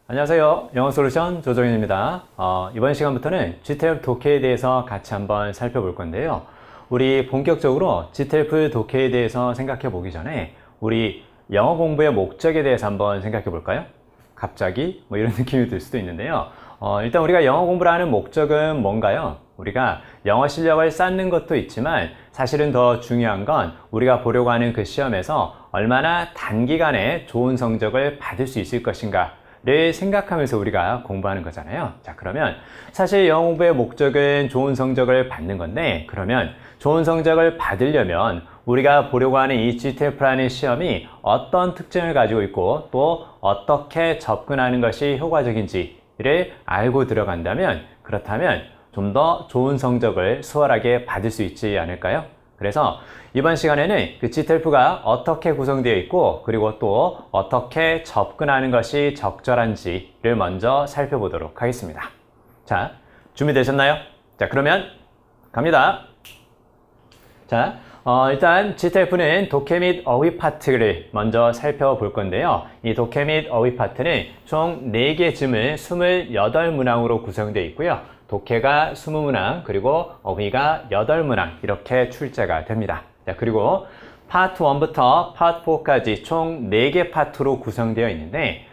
안녕하세요. 영어솔루션 조정현입니다. 이번 시간부터는 GTLF 독해에 대해서 같이 한번 살펴볼 건데요. 우리 본격적으로 GTLF 독해에 대해서 생각해 보기 전에 우리 영어 공부의 목적에 대해서 한번 생각해 볼까요? 갑자기 뭐 이런 느낌이 들 수도 있는데요. 일단 우리가 영어 공부를 하는 목적은 뭔가요? 우리가 영어 실력을 쌓는 것도 있지만 사실은 더 중요한 건 우리가 보려고 하는 그 시험에서 얼마나 단기간에 좋은 성적을 받을 수 있을 것인가 를 생각하면서 우리가 공부하는 거잖아요. 자, 그러면 사실 영어 공부의 목적은 좋은 성적을 받는 건데, 그러면 좋은 성적을 받으려면 우리가 보려고 하는 이 GTF라는 시험이 어떤 특징을 가지고 있고 또 어떻게 접근하는 것이 효과적인지를 알고 들어간다면, 그렇다면 좀 더 좋은 성적을 수월하게 받을 수 있지 않을까요? 그래서 이번 시간에는 그 GTLF가 어떻게 구성되어 있고 그리고 또 어떻게 접근하는 것이 적절한지를 먼저 살펴보도록 하겠습니다. 자, 준비되셨나요? 자, 그러면 갑니다. 자, 일단 GTLF는 독해 및 어휘 파트를 먼저 살펴볼 건데요. 이 독해 및 어휘 파트는 총 4개 즈문 28문항으로 구성되어 있고요. 독해가 20문항, 그리고 어휘가 8문항 이렇게 출제가 됩니다. 자, 그리고 파트 1부터 파트 4까지 총 4개 파트로 구성되어 있는데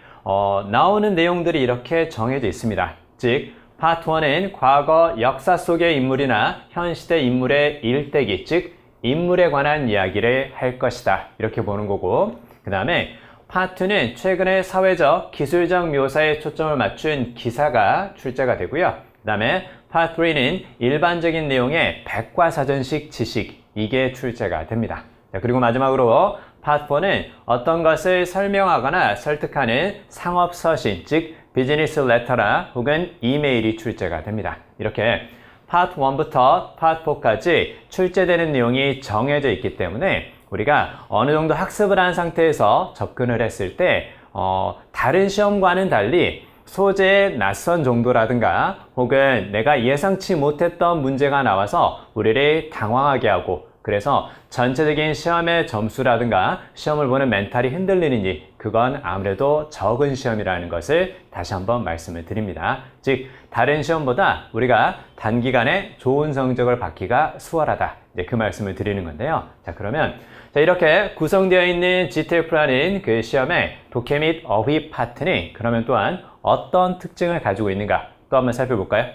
나오는 내용들이 이렇게 정해져 있습니다. 즉, 파트 1은 과거 역사 속의 인물이나 현 시대 인물의 일대기, 즉 인물에 관한 이야기를 할 것이다. 이렇게 보는 거고, 그 다음에 파트 2는 최근의 사회적, 기술적 묘사에 초점을 맞춘 기사가 출제가 되고요. 그 다음에 파트 3는 일반적인 내용의 백과사전식 지식, 이게 출제가 됩니다. 자, 그리고 마지막으로 파트 4는 어떤 것을 설명하거나 설득하는 상업서신, 즉 비즈니스 레터나 혹은 이메일이 출제가 됩니다. 이렇게 파트 1부터 파트 4까지 출제되는 내용이 정해져 있기 때문에 우리가 어느 정도 학습을 한 상태에서 접근을 했을 때 다른 시험과는 달리 소재의 낯선 정도라든가 혹은 내가 예상치 못했던 문제가 나와서 우리를 당황하게 하고, 그래서 전체적인 시험의 점수라든가 시험을 보는 멘탈이 흔들리느니 그건 아무래도 적은 시험이라는 것을 다시 한번 말씀을 드립니다. 즉, 다른 시험보다 우리가 단기간에 좋은 성적을 받기가 수월하다. 이제 그 말씀을 드리는 건데요. 자, 그러면 이렇게 구성되어 있는 GTLF라는 그 시험의 독해 및 어휘 파트는 그러면 또한 어떤 특징을 가지고 있는가 또 한번 살펴볼까요?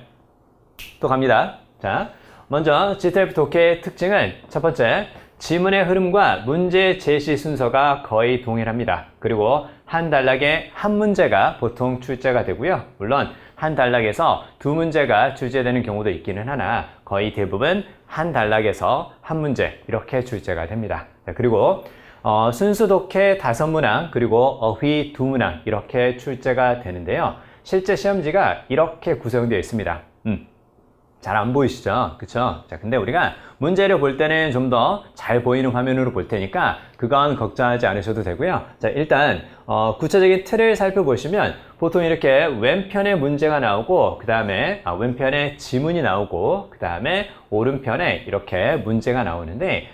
또 갑니다. 자, 먼저 GTLF 독해의 특징은 첫 번째, 지문의 흐름과 문제 제시 순서가 거의 동일합니다. 그리고 한 단락에 한 문제가 보통 출제가 되고요. 물론 한 단락에서 두 문제가 출제되는 경우도 있기는 하나 거의 대부분 한 단락에서 한 문제 이렇게 출제가 됩니다. 자, 그리고 순수 독해 5문항 그리고 어휘 2문항 이렇게 출제가 되는데요. 실제 시험지가 이렇게 구성되어 있습니다. 잘 안 보이시죠? 그쵸? 자, 근데 우리가 문제를 볼 때는 좀 더 잘 보이는 화면으로 볼 테니까 그건 걱정하지 않으셔도 되고요. 자, 일단 구체적인 틀을 살펴보시면 보통 이렇게 왼편에 문제가 나오고 그 다음에 왼편에 지문이 나오고 그 다음에 오른편에 이렇게 문제가 나오는데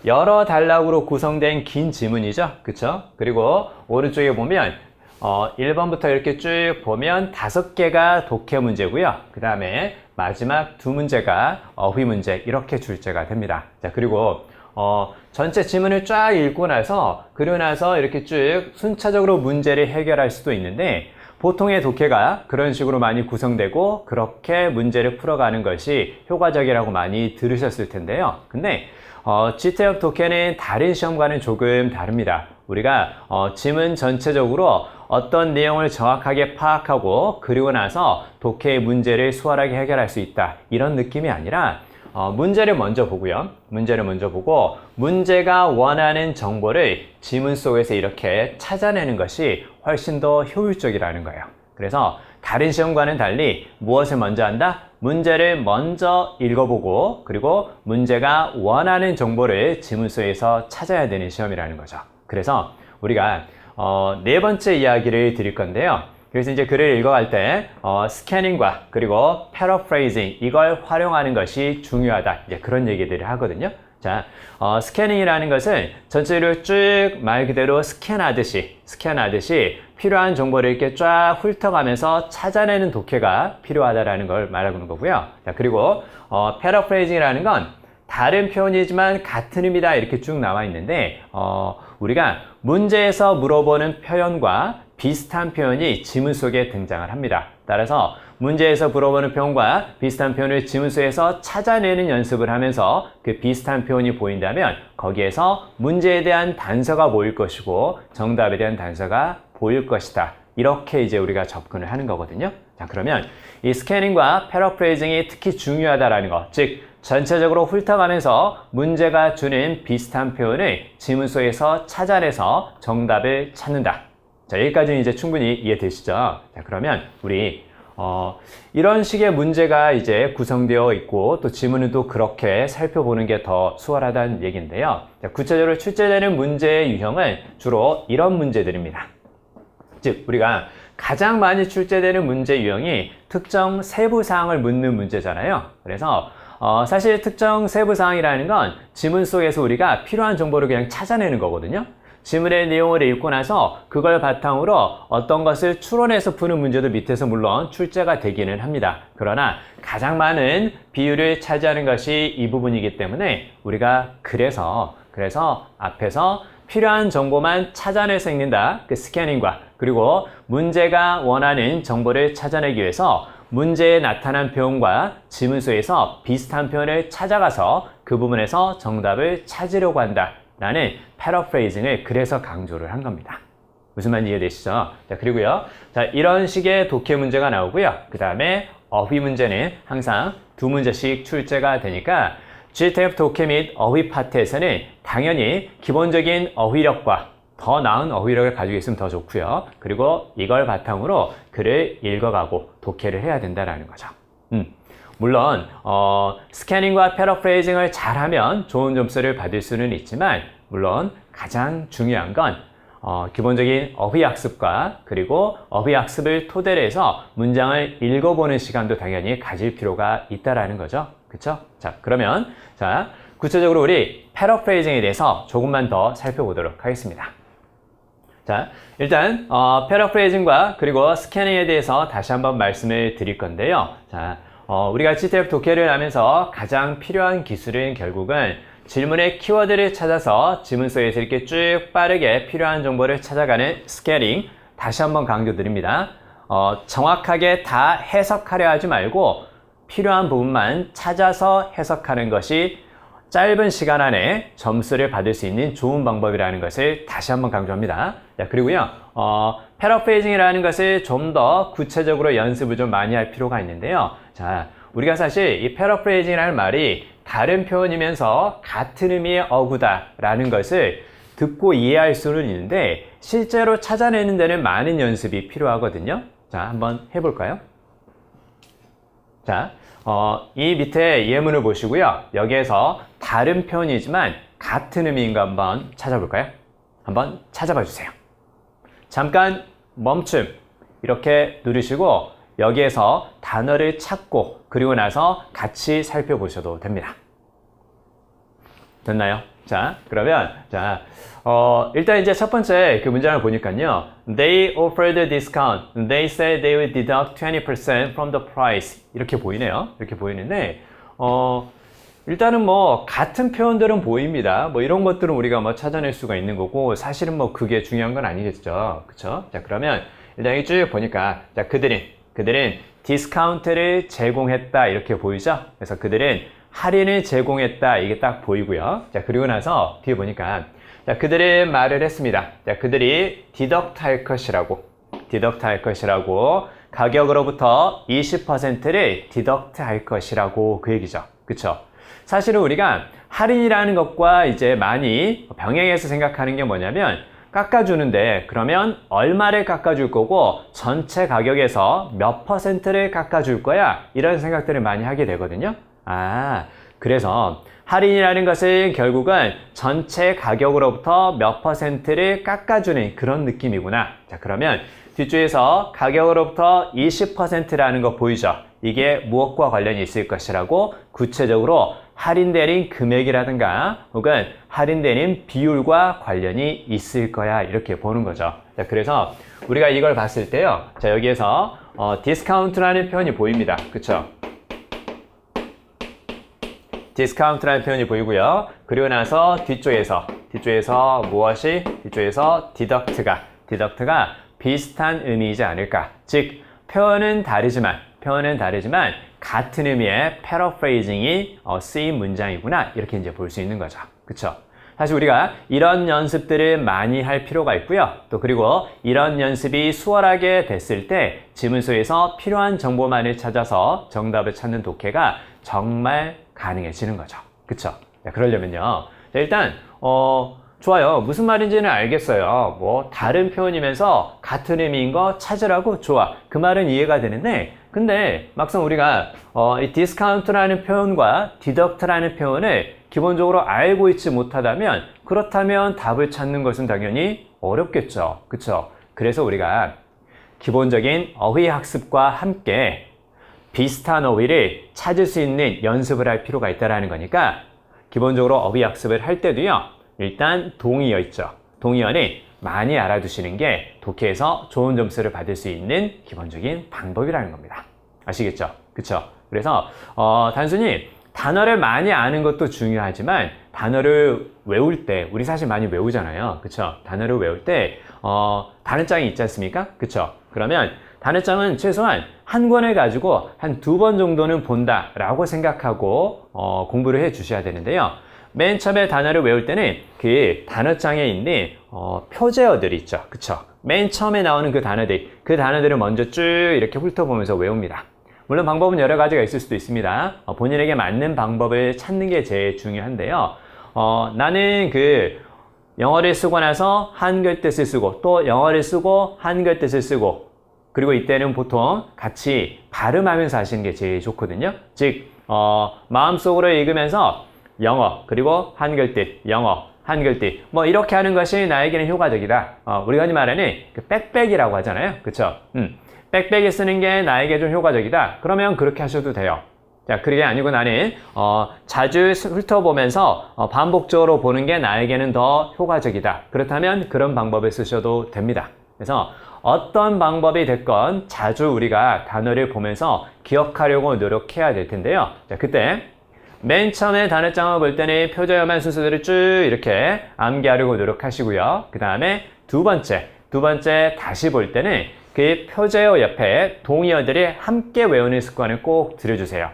여러 단락으로 구성된 긴 지문이죠. 그쵸? 그리고 오른쪽에 보면 1번부터 이렇게 쭉 보면 5개가 독해 문제고요. 그 다음에 마지막 2문제가 어휘 문제 이렇게 출제가 됩니다. 자, 그리고 전체 지문을 쫙 읽고 나서 그리고 나서 이렇게 쭉 순차적으로 문제를 해결할 수도 있는데 보통의 독해가 그런 식으로 많이 구성되고 그렇게 문제를 풀어가는 것이 효과적이라고 많이 들으셨을 텐데요. 근데 GTLF 독해는 다른 시험과는 조금 다릅니다. 우리가 지문 전체적으로 어떤 내용을 정확하게 파악하고 그리고 나서 독해의 문제를 수월하게 해결할 수 있다. 이런 느낌이 아니라 문제를 먼저 보고요. 문제를 먼저 보고 문제가 원하는 정보를 지문 속에서 이렇게 찾아내는 것이 훨씬 더 효율적이라는 거예요. 그래서 다른 시험과는 달리 무엇을 먼저 한다? 문제를 먼저 읽어보고 그리고 문제가 원하는 정보를 지문 속에서 찾아야 되는 시험이라는 거죠. 그래서 우리가 네 번째 이야기를 드릴 건데요. 그래서 이제 글을 읽어갈 때 스캐닝과 그리고 패러프레이징 이걸 활용하는 것이 중요하다. 이제 그런 얘기들을 하거든요. 자, 스캐닝이라는 것은 전체를 쭉 말 그대로 스캔하듯이 필요한 정보를 이렇게 쫙 훑어가면서 찾아내는 독해가 필요하다라는 걸 말하는 거고요. 자, 그리고 패러프레이징이라는 건 다른 표현이지만 같은 의미다 이렇게 쭉 나와 있는데 우리가 문제에서 물어보는 표현과 비슷한 표현이 지문 속에 등장을 합니다. 따라서 문제에서 물어보는 표현과 비슷한 표현을 지문 속에서 찾아내는 연습을 하면서 그 비슷한 표현이 보인다면 거기에서 문제에 대한 단서가 보일 것이고 정답에 대한 단서가 보일 것이다. 이렇게 이제 우리가 접근을 하는 거거든요. 자, 그러면 이 스캐닝과 패러프레이징이 특히 중요하다라는 것, 즉 전체적으로 훑어가면서 문제가 주는 비슷한 표현을 지문 속에서 찾아내서 정답을 찾는다. 자, 여기까지는 이제 충분히 이해되시죠? 자, 그러면 우리 이런 식의 문제가 이제 구성되어 있고 또 지문은 또 그렇게 살펴보는 게 더 수월하다는 얘기인데요. 자, 구체적으로 출제되는 문제의 유형은 주로 이런 문제들입니다. 즉 우리가 가장 많이 출제되는 문제 유형이 특정 세부 사항을 묻는 문제잖아요. 그래서 사실 특정 세부 사항이라는 건 지문 속에서 우리가 필요한 정보를 그냥 찾아내는 거거든요. 지문의 내용을 읽고 나서 그걸 바탕으로 어떤 것을 추론해서 푸는 문제도 밑에서 물론 출제가 되기는 합니다. 그러나 가장 많은 비율을 차지하는 것이 이 부분이기 때문에 우리가 그래서 앞에서 필요한 정보만 찾아내서 읽는다. 그 스캐닝과 그리고 문제가 원하는 정보를 찾아내기 위해서 문제에 나타난 표현과 지문 속에서 비슷한 표현을 찾아가서 그 부분에서 정답을 찾으려고 한다. 라는 패러프레이징을 그래서 강조를 한 겁니다. 무슨 말인지 이해되시죠? 자, 그리고요. 자, 이런 식의 독해 문제가 나오고요. 그 다음에 어휘 문제는 항상 2문제씩 출제가 되니까 GTF 독해 및 어휘 파트에서는 당연히 기본적인 어휘력과 더 나은 어휘력을 가지고 있으면 더 좋고요. 그리고 이걸 바탕으로 글을 읽어가고 독해를 해야 된다는 거죠. 물론 스캐닝과 패러프레이징을 잘하면 좋은 점수를 받을 수는 있지만 물론 가장 중요한 건 기본적인 어휘 학습과 그리고 어휘 학습을 토대로 해서 문장을 읽어보는 시간도 당연히 가질 필요가 있다라는 거죠. 그렇죠? 자, 그러면 자, 구체적으로 우리 패러프레이징에 대해서 조금만 더 살펴보도록 하겠습니다. 자, 일단 패러프레이징과 그리고 스캐닝에 대해서 다시 한번 말씀을 드릴 건데요. 자, 우리가 GTF 독해를 하면서 가장 필요한 기술은 결국은 질문의 키워드를 찾아서 지문 속에서 이렇게 쭉 빠르게 필요한 정보를 찾아가는 스캐닝, 다시 한번 강조드립니다. 정확하게 다 해석하려 하지 말고 필요한 부분만 찾아서 해석하는 것이 짧은 시간 안에 점수를 받을 수 있는 좋은 방법이라는 것을 다시 한번 강조합니다. 자, 그리고요, 패러프레이징이라는 것을 좀 더 구체적으로 연습을 좀 많이 할 필요가 있는데요. 자, 우리가 사실 이 패러프레이징이라는 말이 다른 표현이면서 같은 의미의 어구다라는 것을 듣고 이해할 수는 있는데 실제로 찾아내는 데는 많은 연습이 필요하거든요. 자, 한번 해볼까요? 자, 이 밑에 예문을 보시고요. 여기에서 다른 표현이지만 같은 의미인가 한번 찾아볼까요? 한번 찾아봐 주세요. 잠깐 멈춤 이렇게 누르시고 여기에서 단어를 찾고 그리고 나서 같이 살펴보셔도 됩니다. 됐나요? 자, 그러면 자, 일단 이제 첫 번째 그 문장을 보니까요. They offered a discount. They said they would deduct 20% from the price. 이렇게 보이네요. 이렇게 보이는데 일단은 뭐 같은 표현들은 보입니다. 뭐 이런 것들은 우리가 뭐 찾아낼 수가 있는 거고 사실은 뭐 그게 중요한 건 아니겠죠. 그쵸? 자, 그러면 일단 여기 쭉 보니까 자, 그들은 디스카운트를 제공했다 이렇게 보이죠? 그래서 그들은 할인을 제공했다 이게 딱 보이고요. 자, 그리고 나서 뒤에 보니까 자, 그들은 말을 했습니다. 자, 그들이 디덕트 할 것이라고 가격으로부터 20%를 디덕트 할 것이라고 그 얘기죠. 그쵸? 사실은 우리가 할인이라는 것과 이제 많이 병행해서 생각하는 게 뭐냐면 깎아주는데 그러면 얼마를 깎아줄 거고 전체 가격에서 몇 퍼센트를 깎아줄 거야 이런 생각들을 많이 하게 되거든요. 그래서 할인이라는 것은 결국은 전체 가격으로부터 몇 퍼센트를 깎아주는 그런 느낌이구나. 자, 그러면 뒤쪽에서 가격으로부터 20%라는 거 보이죠? 이게 무엇과 관련이 있을 것이라고 구체적으로 할인되는 금액이라든가 혹은 할인되는 비율과 관련이 있을 거야 이렇게 보는 거죠. 자, 그래서 우리가 이걸 봤을 때요. 자, 여기에서 디스카운트라는 표현이 보입니다. 그쵸? 디스카운트라는 표현이 보이고요. 그리고 나서 뒤쪽에서 무엇이? 뒤쪽에서 디덕트가 비슷한 의미이지 않을까. 즉 표현은 다르지만 같은 의미의 패러프레이징이 쓰인 문장이구나 이렇게 이제 볼 수 있는 거죠. 그쵸? 사실 우리가 이런 연습들을 많이 할 필요가 있고요. 또 그리고 이런 연습이 수월하게 됐을 때 지문소에서 필요한 정보만을 찾아서 정답을 찾는 독해가 정말 가능해지는 거죠. 그쵸? 자, 그러려면요. 자, 일단 좋아요. 무슨 말인지는 알겠어요. 뭐 다른 표현이면서 같은 의미인 거 찾으라고 좋아. 그 말은 이해가 되는데 근데 막상 우리가 이 디스카운트라는 표현과 디덕트라는 표현을 기본적으로 알고 있지 못하다면 그렇다면 답을 찾는 것은 당연히 어렵겠죠. 그쵸? 그래서 우리가 기본적인 어휘 학습과 함께 비슷한 어휘를 찾을 수 있는 연습을 할 필요가 있다는 거니까 기본적으로 어휘 학습을 할 때도요. 일단 동의어 있죠. 동의어는 많이 알아두시는 게 독해에서 좋은 점수를 받을 수 있는 기본적인 방법이라는 겁니다. 아시겠죠? 그쵸? 그래서 단순히 단어를 많이 아는 것도 중요하지만 단어를 외울 때 우리 사실 많이 외우잖아요. 그쵸? 단어를 외울 때 단어장이 있지 않습니까? 그쵸? 그러면 단어장은 최소한 한 권을 가지고 한 2번 정도는 본다 라고 생각하고 공부를 해 주셔야 되는데요. 맨 처음에 단어를 외울 때는 그 단어장에 있는 표제어들이 있죠. 그쵸? 맨 처음에 나오는 그 단어들을 먼저 쭉 이렇게 훑어보면서 외웁니다. 물론 방법은 여러 가지가 있을 수도 있습니다. 본인에게 맞는 방법을 찾는 게 제일 중요한데요. 나는 그 영어를 쓰고 나서 한글 뜻을 쓰고 또 영어를 쓰고 한글 뜻을 쓰고 그리고 이때는 보통 같이 발음하면서 하시는 게 제일 좋거든요. 즉 마음속으로 읽으면서 영어 그리고 한글뜻 영어 한글뜻 뭐 이렇게 하는 것이 나에게는 효과적이다. 우리가 흔히 말하는 그 빽빽이라고 하잖아요. 그쵸? 빽빽이 쓰는 게 나에게 좀 효과적이다. 그러면 그렇게 하셔도 돼요. 자, 그게 아니고 나는 자주 훑어보면서 반복적으로 보는 게 나에게는 더 효과적이다. 그렇다면 그런 방법을 쓰셔도 됩니다. 그래서 어떤 방법이 됐건 자주 우리가 단어를 보면서 기억하려고 노력해야 될 텐데요. 자, 그때 맨 처음에 단어장을 볼 때는 표제어만 순서대로 쭉 이렇게 암기하려고 노력하시고요. 그 다음에 두 번째 다시 볼 때는 그 표제어 옆에 동의어들이 함께 외우는 습관을 꼭 들여주세요.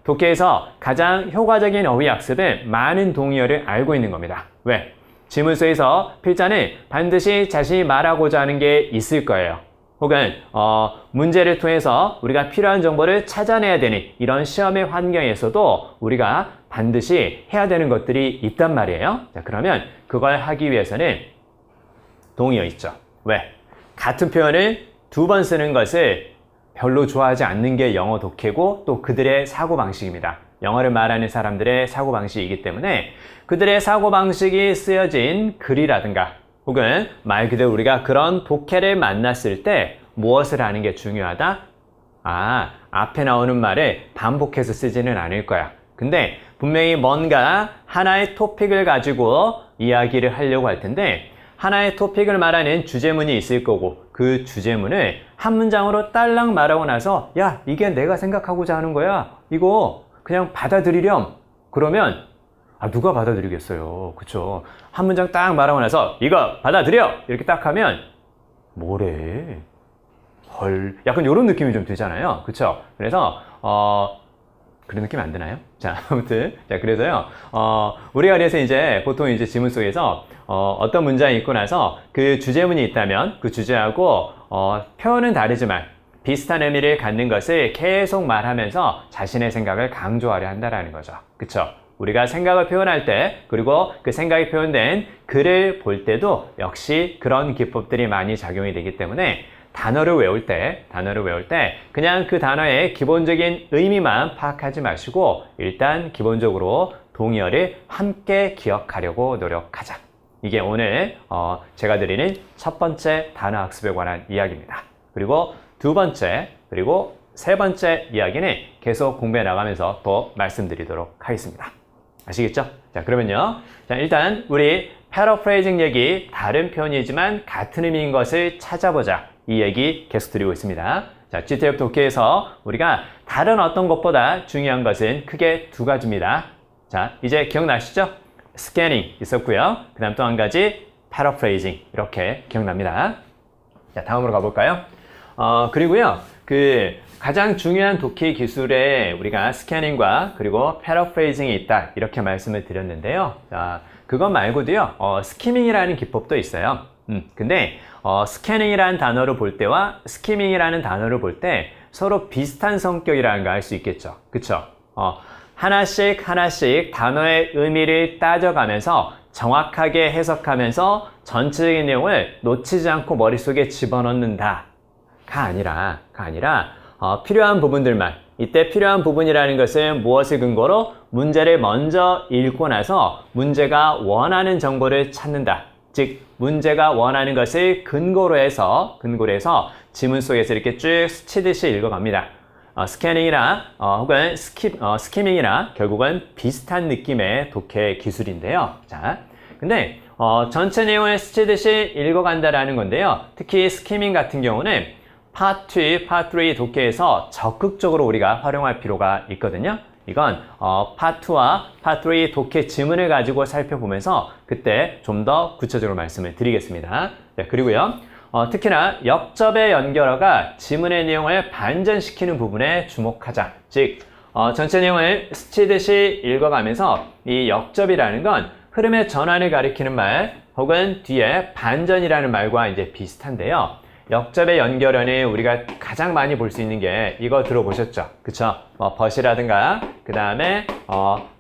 독해에서 가장 효과적인 어휘 학습은 많은 동의어를 알고 있는 겁니다. 왜? 지문서에서 필자는 반드시 자신이 말하고자 하는 게 있을 거예요. 혹은 문제를 통해서 우리가 필요한 정보를 찾아내야 되는 이런 시험의 환경에서도 우리가 반드시 해야 되는 것들이 있단 말이에요. 자, 그러면 그걸 하기 위해서는 동의어 있죠. 왜? 같은 표현을 2번 쓰는 것을 별로 좋아하지 않는 게 영어 독해고 또 그들의 사고방식입니다. 영어를 말하는 사람들의 사고방식이기 때문에 그들의 사고방식이 쓰여진 글이라든가 혹은 말 그대로 우리가 그런 독해를 만났을 때 무엇을 하는 게 중요하다? 앞에 나오는 말을 반복해서 쓰지는 않을 거야. 근데 분명히 뭔가 하나의 토픽을 가지고 이야기를 하려고 할 텐데 하나의 토픽을 말하는 주제문이 있을 거고 그 주제문을 한 문장으로 딸랑 말하고 나서 야, 이게 내가 생각하고자 하는 거야. 이거 그냥 받아들이렴. 그러면 누가 받아들이겠어요. 그쵸? 한 문장 딱 말하고 나서 이거 받아들여! 이렇게 딱 하면 뭐래? 헐. 약간 이런 느낌이 좀 들잖아요. 그쵸? 그래서 그런 느낌 안 드나요? 자, 아무튼 자, 그래서요. 우리가 그래서 이제 보통 이제 지문 속에서 어떤 문장이 있고 나서 그 주제문이 있다면 그 주제하고 표현은 다르지만 비슷한 의미를 갖는 것을 계속 말하면서 자신의 생각을 강조하려 한다는 거죠. 그쵸? 우리가 생각을 표현할 때 그리고 그 생각이 표현된 글을 볼 때도 역시 그런 기법들이 많이 작용이 되기 때문에 단어를 외울 때 그냥 그 단어의 기본적인 의미만 파악하지 마시고 일단 기본적으로 동의어를 함께 기억하려고 노력하자. 이게 오늘 제가 드리는 첫 번째 단어 학습에 관한 이야기입니다. 그리고 두 번째 그리고 세 번째 이야기는 계속 공부해 나가면서 또 말씀드리도록 하겠습니다. 아시겠죠? 자, 그러면요. 자, 일단 우리 paraphrasing 얘기, 다른 표현이지만 같은 의미인 것을 찾아보자. 이 얘기 계속 드리고 있습니다. 자, GTF 독해에서 우리가 다른 어떤 것보다 중요한 것은 크게 두 가지입니다. 자, 이제 기억나시죠? 스캐닝 있었고요. 그 다음 또 한 가지 paraphrasing 이렇게 기억납니다. 자, 다음으로 가볼까요? 그리고요, 가장 중요한 독해 기술에 우리가 스캐닝과 그리고 paraphrasing이 있다 이렇게 말씀을 드렸는데요. 자, 그것 말고도요, 스키밍이라는 기법도 있어요. 근데 스캐닝이라는 단어를 볼 때와 스키밍이라는 단어를 볼 때 서로 비슷한 성격이라는 걸 알 수 있겠죠. 그쵸? 하나씩 단어의 의미를 따져가면서 정확하게 해석하면서 전체적인 내용을 놓치지 않고 머릿속에 집어넣는다가 아니라 필요한 부분들만, 이때 필요한 부분이라는 것은 무엇을 근거로 문제를 먼저 읽고 나서 문제가 원하는 정보를 찾는다. 즉 문제가 원하는 것을 근거로 해서 지문 속에서 이렇게 쭉 스치듯이 읽어갑니다. 스캐닝이나 혹은 스키밍이나 결국은 비슷한 느낌의 독해 기술인데요. 자, 근데 전체 내용을 스치듯이 읽어간다라는 건데요. 특히 스키밍 같은 경우는 파트 2, 파트 3 독해에서 적극적으로 우리가 활용할 필요가 있거든요. 이건 파트 2와 파트 3 독해 지문을 가지고 살펴보면서 그때 좀 더 구체적으로 말씀을 드리겠습니다. 네, 그리고요. 특히나 역접의 연결어가 지문의 내용을 반전시키는 부분에 주목하자. 즉, 전체 내용을 스치듯이 읽어가면서 이 역접이라는 건 흐름의 전환을 가리키는 말 혹은 뒤에 반전이라는 말과 이제 비슷한데요. 역접의 연결어는 우리가 가장 많이 볼 수 있는 게 이거 들어보셨죠? 그쵸? but이라든가 그 다음에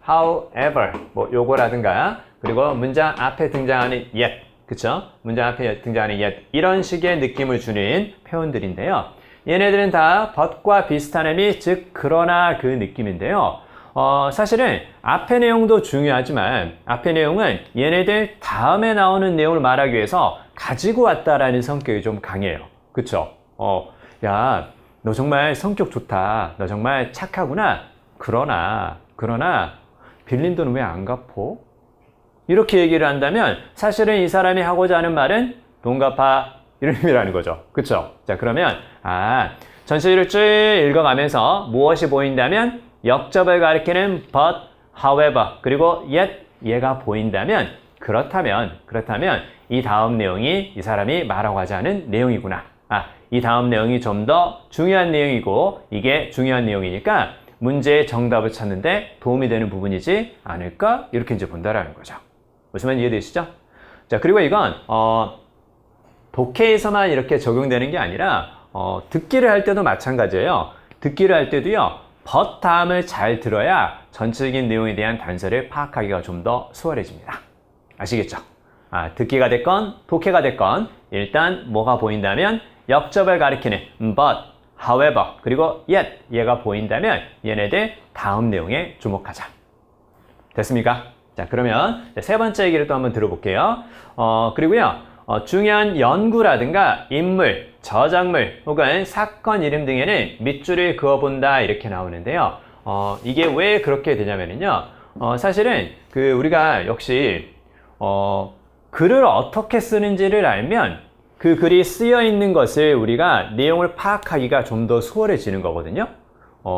however 요거라든가 그리고 문장 앞에 등장하는 yet 그쵸? 문장 앞에 등장하는 yet 이런 식의 느낌을 주는 표현들인데요. 얘네들은 다 but과 비슷한 의미, 즉 그러나 그 느낌인데요. 사실은 앞의 내용도 중요하지만 앞의 내용은 얘네들 다음에 나오는 내용을 말하기 위해서 가지고 왔다라는 성격이 좀 강해요. 그쵸? 야, 너 정말 성격 좋다. 너 정말 착하구나. 그러나 빌린 돈 왜 안 갚어? 이렇게 얘기를 한다면 사실은 이 사람이 하고자 하는 말은 돈 갚아 이런 의미라는 거죠. 그쵸? 자, 그러면 전체를 쭉 읽어가면서 무엇이 보인다면 역접을 가리키는 but, however, 그리고 yet 얘가 보인다면 그렇다면 이 다음 내용이 이 사람이 말하고자 하는 내용이구나. 이 다음 내용이 좀 더 중요한 내용이고 이게 중요한 내용이니까 문제의 정답을 찾는데 도움이 되는 부분이지 않을까? 이렇게 이제 본다라는 거죠. 무슨 말인지 이해되시죠? 자, 그리고 이건 독해에서만 이렇게 적용되는 게 아니라 듣기를 할 때도 마찬가지예요. 듣기를 할 때도요. but 다음을 잘 들어야 전체적인 내용에 대한 단서를 파악하기가 좀 더 수월해집니다. 아시겠죠? 듣기가 됐건 독해가 됐건 일단 뭐가 보인다면 역접을 가리키는 but, however, 그리고 yet 얘가 보인다면 얘네들 다음 내용에 주목하자. 됐습니까? 자, 그러면 세 번째 얘기를 또 한번 들어볼게요. 그리고요. 중요한 연구라든가 인물, 저작물 혹은 사건 이름 등에는 밑줄을 그어본다 이렇게 나오는데요. 이게 왜 그렇게 되냐면요. 사실은 우리가 역시 글을 어떻게 쓰는지를 알면 그 글이 쓰여 있는 것을 우리가 내용을 파악하기가 좀 더 수월해지는 거거든요.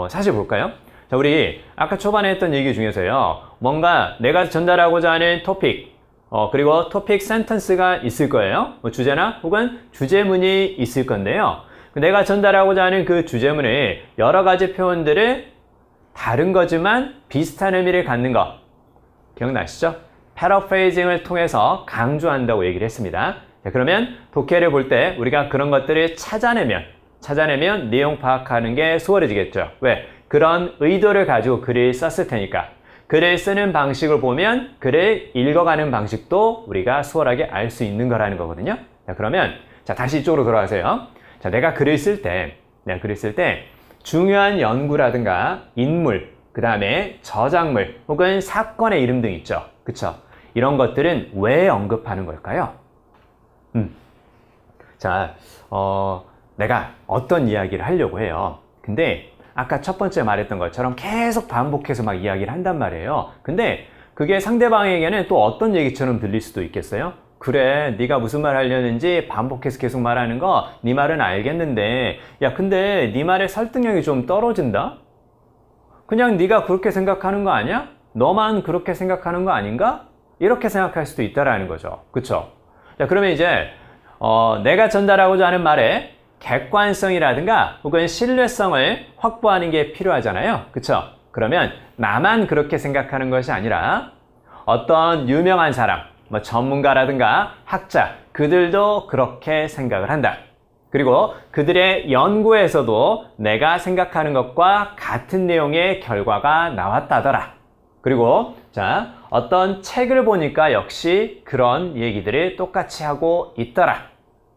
사실 볼까요? 자, 우리 아까 초반에 했던 얘기 중에서요. 뭔가 내가 전달하고자 하는 토픽, 그리고 토픽 센텐스가 있을 거예요. 주제나 혹은 주제문이 있을 건데요. 내가 전달하고자 하는 그 주제문에 여러 가지 표현들을 다른 거지만 비슷한 의미를 갖는 것. 기억나시죠? paraphrasing을 통해서 강조한다고 얘기를 했습니다. 자, 그러면 독해를 볼 때 우리가 그런 것들을 찾아내면 내용 파악하는 게 수월해지겠죠. 왜? 그런 의도를 가지고 글을 썼을 테니까. 글을 쓰는 방식을 보면 글을 읽어가는 방식도 우리가 수월하게 알 수 있는 거라는 거거든요. 자, 그러면 다시 이쪽으로 돌아가세요. 자, 내가 글을 쓸 때 중요한 연구라든가 인물, 그 다음에 저작물 혹은 사건의 이름 등 있죠. 그쵸? 이런 것들은 왜 언급하는 걸까요? 자, 내가 어떤 이야기를 하려고 해요. 근데 아까 첫 번째 말했던 것처럼 계속 반복해서 막 이야기를 한단 말이에요. 근데 그게 상대방에게는 또 어떤 얘기처럼 들릴 수도 있겠어요? 그래, 네가 무슨 말 하려는지 반복해서 계속 말하는 거 네 말은 알겠는데 야, 근데 네 말의 설득력이 좀 떨어진다? 그냥 네가 그렇게 생각하는 거 아니야? 너만 그렇게 생각하는 거 아닌가? 이렇게 생각할 수도 있다라는 거죠. 그쵸? 자, 그러면 이제 내가 전달하고자 하는 말에 객관성이라든가 혹은 신뢰성을 확보하는 게 필요하잖아요. 그쵸? 그러면 나만 그렇게 생각하는 것이 아니라 어떤 유명한 사람, 뭐 전문가라든가 학자, 그들도 그렇게 생각을 한다. 그리고 그들의 연구에서도 내가 생각하는 것과 같은 내용의 결과가 나왔다더라. 그리고 자, 어떤 책을 보니까 역시 그런 얘기들을 똑같이 하고 있더라.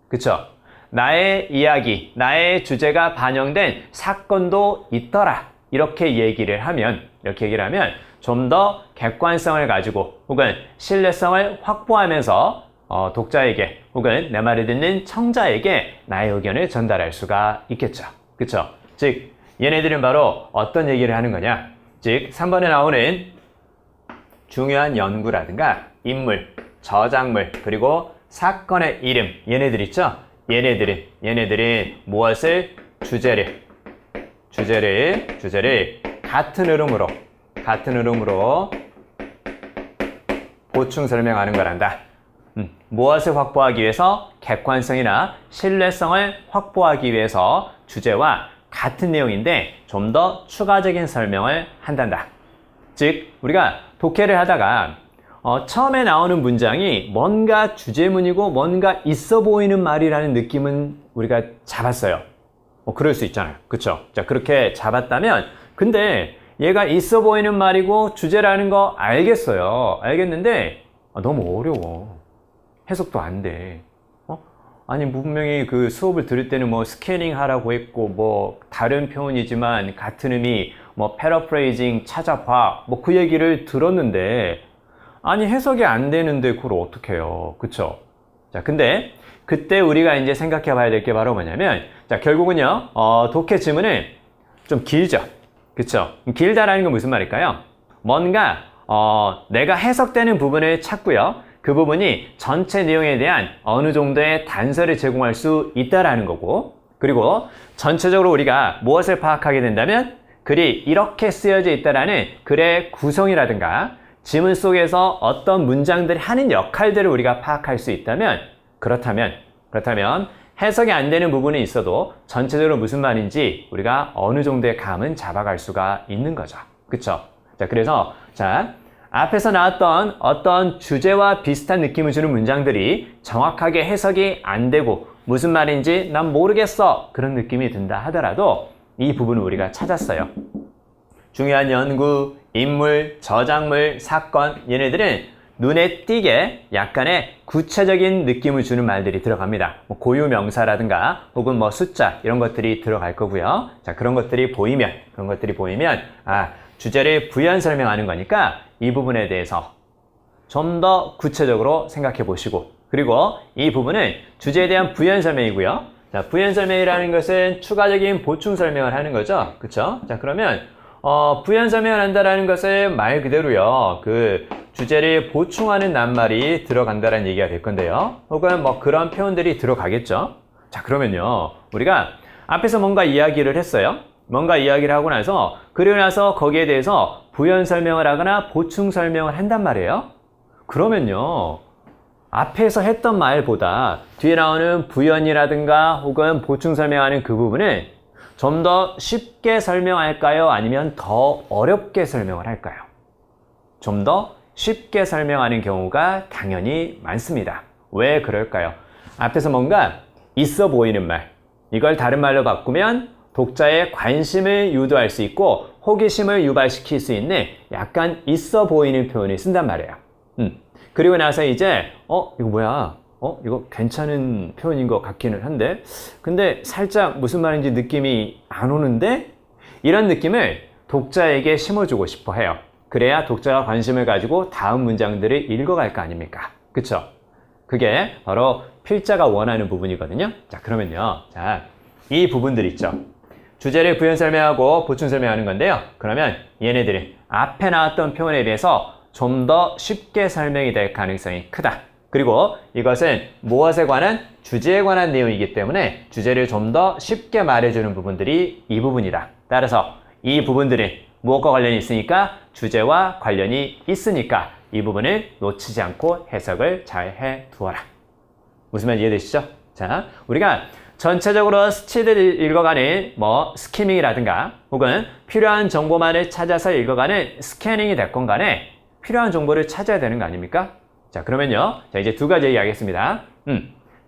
그쵸? 나의 이야기, 나의 주제가 반영된 사건도 있더라. 이렇게 얘기를 하면 좀 더 객관성을 가지고 혹은 신뢰성을 확보하면서 독자에게 혹은 내 말을 듣는 청자에게 나의 의견을 전달할 수가 있겠죠. 그쵸? 즉, 얘네들은 바로 어떤 얘기를 하는 거냐? 즉, 3번에 나오는 중요한 연구라든가 인물, 저작물, 그리고 사건의 이름, 얘네들 있죠? 얘네들은 무엇을? 주제를 같은 흐름으로 보충 설명하는 거란다. 무엇을 확보하기 위해서? 객관성이나 신뢰성을 확보하기 위해서 주제와 같은 내용인데 좀 더 추가적인 설명을 한단다. 즉, 우리가 독해를 하다가 처음에 나오는 문장이 뭔가 주제문이고 뭔가 있어 보이는 말이라는 느낌은 우리가 잡았어요. 그럴 수 있잖아요. 그쵸? 자, 그렇게 잡았다면 근데 얘가 있어 보이는 말이고 주제라는 거 알겠는데 너무 어려워. 해석도 안 돼. 아니, 분명히 그 수업을 들을 때는 뭐 스캐닝 하라고 했고 뭐 다른 표현이지만 같은 의미 뭐 패러프레이징 찾아봐 뭐 그 얘기를 들었는데 아니 해석이 안 되는데 그걸 어떻게 해요? 그쵸? 자, 근데 그때 우리가 이제 생각해 봐야 될 게 바로 뭐냐면 자, 결국은요 독해 지문은 좀 길죠. 그쵸? 길다라는 건 무슨 말일까요? 뭔가 내가 해석되는 부분을 찾고요. 그 부분이 전체 내용에 대한 어느 정도의 단서를 제공할 수 있다라는 거고, 그리고 전체적으로 우리가 무엇을 파악하게 된다면 글이 이렇게 쓰여져 있다라는 글의 구성이라든가 지문 속에서 어떤 문장들이 하는 역할들을 우리가 파악할 수 있다면 그렇다면 해석이 안 되는 부분이 있어도 전체적으로 무슨 말인지 우리가 어느 정도의 감은 잡아갈 수가 있는 거죠. 그쵸? 자, 그래서 앞에서 나왔던 어떤 주제와 비슷한 느낌을 주는 문장들이 정확하게 해석이 안 되고 무슨 말인지 난 모르겠어 그런 느낌이 든다 하더라도 이 부분을 우리가 찾았어요. 중요한 연구, 인물, 저작물, 사건 얘네들은 눈에 띄게 약간의 구체적인 느낌을 주는 말들이 들어갑니다. 뭐 고유명사라든가 혹은 뭐 숫자 이런 것들이 들어갈 거고요. 자, 그런 것들이 보이면 주제를 부연 설명하는 거니까 이 부분에 대해서 좀 더 구체적으로 생각해 보시고, 그리고 이 부분은 주제에 대한 부연 설명이고요. 자, 부연 설명이라는 것은 추가적인 보충 설명을 하는 거죠. 그쵸? 자, 그러면 부연 설명을 한다라는 것은 말 그대로요. 그 주제를 보충하는 낱말이 들어간다는 얘기가 될 건데요. 혹은 뭐 그런 표현들이 들어가겠죠. 자, 그러면요. 우리가 앞에서 뭔가 이야기를 했어요. 뭔가 이야기를 하고 나서 그리고 나서 거기에 대해서 부연 설명을 하거나 보충 설명을 한단 말이에요. 그러면요. 앞에서 했던 말보다 뒤에 나오는 부연이라든가 혹은 보충 설명하는 그 부분을 좀 더 쉽게 설명할까요? 아니면 더 어렵게 설명을 할까요? 좀 더 쉽게 설명하는 경우가 당연히 많습니다. 왜 그럴까요? 앞에서 뭔가 있어 보이는 말, 이걸 다른 말로 바꾸면 독자의 관심을 유도할 수 있고 호기심을 유발시킬 수 있는 약간 있어 보이는 표현을 쓴단 말이에요. 그리고 나서 이제 이거 뭐야? 이거 괜찮은 표현인 것 같기는 한데 근데 살짝 무슨 말인지 느낌이 안 오는데? 이런 느낌을 독자에게 심어주고 싶어 해요. 그래야 독자가 관심을 가지고 다음 문장들을 읽어갈 거 아닙니까? 그쵸? 그게 바로 필자가 원하는 부분이거든요. 자, 그러면요. 자, 이 부분들 있죠. 주제를 부연 설명하고 보충 설명하는 건데요. 그러면 얘네들은 앞에 나왔던 표현에 비해서 좀 더 쉽게 설명이 될 가능성이 크다. 그리고 이것은 무엇에 관한 주제에 관한 내용이기 때문에 주제를 좀 더 쉽게 말해주는 부분들이 이 부분이다. 따라서 이 부분들은 무엇과 관련이 있으니까 주제와 관련이 있으니까 이 부분을 놓치지 않고 해석을 잘 해 두어라. 무슨 말 이해되시죠? 자, 우리가 전체적으로 스치듯 읽어가는 스키밍이라든가 혹은 필요한 정보만을 찾아서 읽어가는 스캐닝이 됐건 간에 필요한 정보를 찾아야 되는 거 아닙니까? 자, 그러면요. 자, 이제 두 가지 얘기하겠습니다.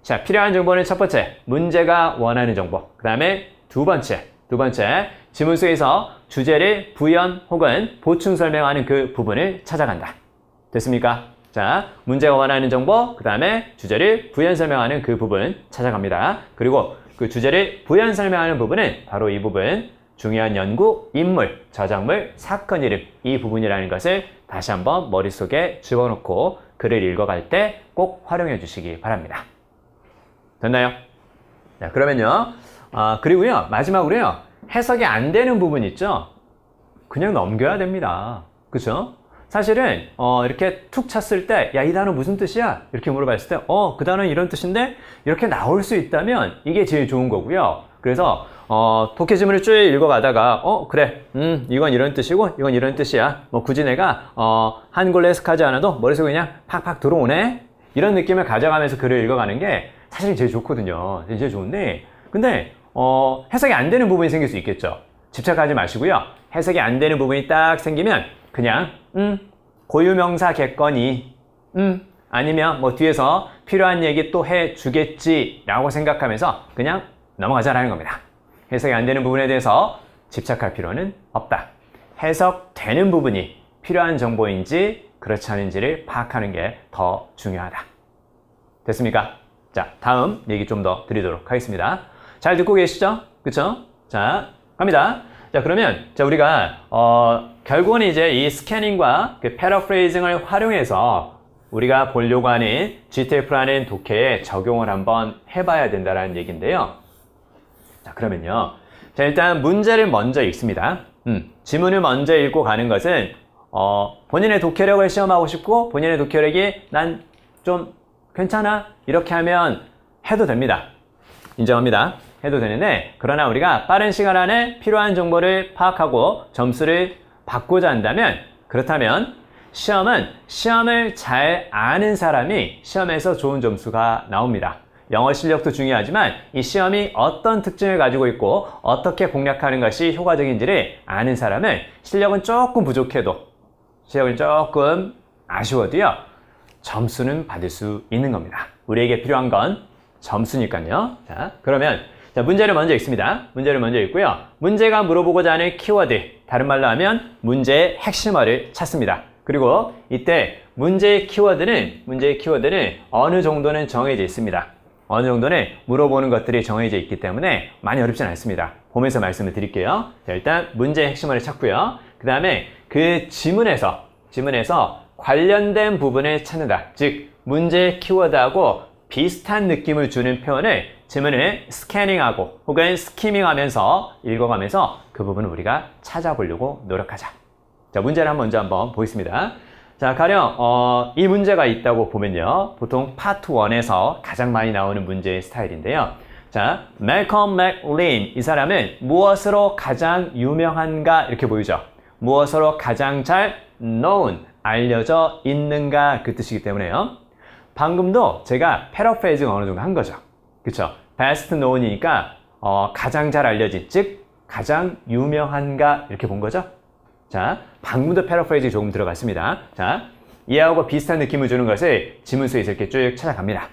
자, 필요한 정보는 첫 번째, 문제가 원하는 정보. 그 다음에 두 번째, 지문 속에서 주제를 부연 혹은 보충 설명하는 그 부분을 찾아간다. 됐습니까? 자, 문제가 원하는 정보, 그 다음에 주제를 부연 설명하는 그 부분 찾아갑니다. 그리고 그 주제를 부연 설명하는 부분은 바로 이 부분, 중요한 연구, 인물, 저작물, 사건 이름, 이 부분이라는 것을 다시 한번 머릿속에 집어넣고 글을 읽어갈 때 꼭 활용해 주시기 바랍니다. 됐나요? 자, 그러면요. 그리고요, 마지막으로요, 해석이 안 되는 부분 있죠? 그냥 넘겨야 됩니다. 그쵸? 사실은 이렇게 툭 쳤을 때 야, 이 단어 무슨 뜻이야? 이렇게 물어봤을 때 그 단어는 이런 뜻인데 이렇게 나올 수 있다면 이게 제일 좋은 거고요. 그래서 독해 지문을 쭉 읽어가다가 그래 이건 이런 뜻이고 이건 이런 뜻이야. 굳이 내가 한글로 해석하지 않아도 머릿속에 그냥 팍팍 들어오네? 이런 느낌을 가져가면서 글을 읽어가는 게 사실 제일 좋거든요. 제일 좋은데 근데 해석이 안 되는 부분이 생길 수 있겠죠. 집착하지 마시고요. 해석이 안 되는 부분이 딱 생기면 그냥 고유명사 겠거니 아니면 뒤에서 필요한 얘기 또 해주겠지 라고 생각하면서 그냥 넘어가자라는 겁니다. 해석이 안 되는 부분에 대해서 집착할 필요는 없다. 해석되는 부분이 필요한 정보인지 그렇지 않은지를 파악하는 게 더 중요하다. 됐습니까? 자, 다음 얘기 좀 더 드리도록 하겠습니다. 잘 듣고 계시죠? 그쵸? 자, 갑니다. 자, 그러면 우리가 결국은 이제 이 스캐닝과 그 패러프레이징을 활용해서 우리가 보려고 하는 GTF라는 독해에 적용을 한번 해봐야 된다는 얘기인데요. 자, 그러면요. 자, 일단 문제를 먼저 읽습니다. 지문을 먼저 읽고 가는 것은 본인의 독해력을 시험하고 싶고 본인의 독해력이 난 좀 괜찮아 이렇게 하면 해도 됩니다. 인정합니다. 해도 되는데 그러나 우리가 빠른 시간 안에 필요한 정보를 파악하고 점수를 받고자 한다면 그렇다면 시험을 잘 아는 사람이 시험에서 좋은 점수가 나옵니다. 영어 실력도 중요하지만 이 시험이 어떤 특징을 가지고 있고 어떻게 공략하는 것이 효과적인지를 아는 사람은 실력은 조금 부족해도 실력은 조금 아쉬워도요. 점수는 받을 수 있는 겁니다. 우리에게 필요한 건 점수니까요. 자, 그러면 문제를 먼저 읽습니다. 문제를 먼저 읽고요. 문제가 물어보고자 하는 키워드, 다른 말로 하면 문제의 핵심어를 찾습니다. 그리고 이때 문제의 키워드는 어느 정도는 정해져 있습니다. 어느 정도는 물어보는 것들이 정해져 있기 때문에 많이 어렵진 않습니다. 보면서 말씀을 드릴게요. 자, 일단 문제의 핵심어를 찾고요. 그 다음에 그 지문에서 관련된 부분을 찾는다. 즉 문제의 키워드하고 비슷한 느낌을 주는 표현을 지문을 스캐닝하고 혹은 스키밍하면서 읽어가면서 그 부분을 우리가 찾아보려고 노력하자. 자, 문제를 먼저 한번 보겠습니다. 자, 가령 이 문제가 있다고 보면요. 보통 파트 1에서 가장 많이 나오는 문제의 스타일인데요. 자, malcolm mclean 이 사람은 무엇으로 가장 유명한가 이렇게 보이죠. 무엇으로 가장 잘 known 알려져 있는가 그 뜻이기 때문에요. 방금도 제가 패러프레이징 어느 정도 한 거죠. 그쵸? best known이니까 가장 잘 알려진, 즉 가장 유명한가 이렇게 본 거죠. 자, 방금도 패러프레이징 조금 들어갔습니다. 자, 이하고 비슷한 느낌을 주는 것을 지문 속에서 이렇게 쭉 찾아갑니다.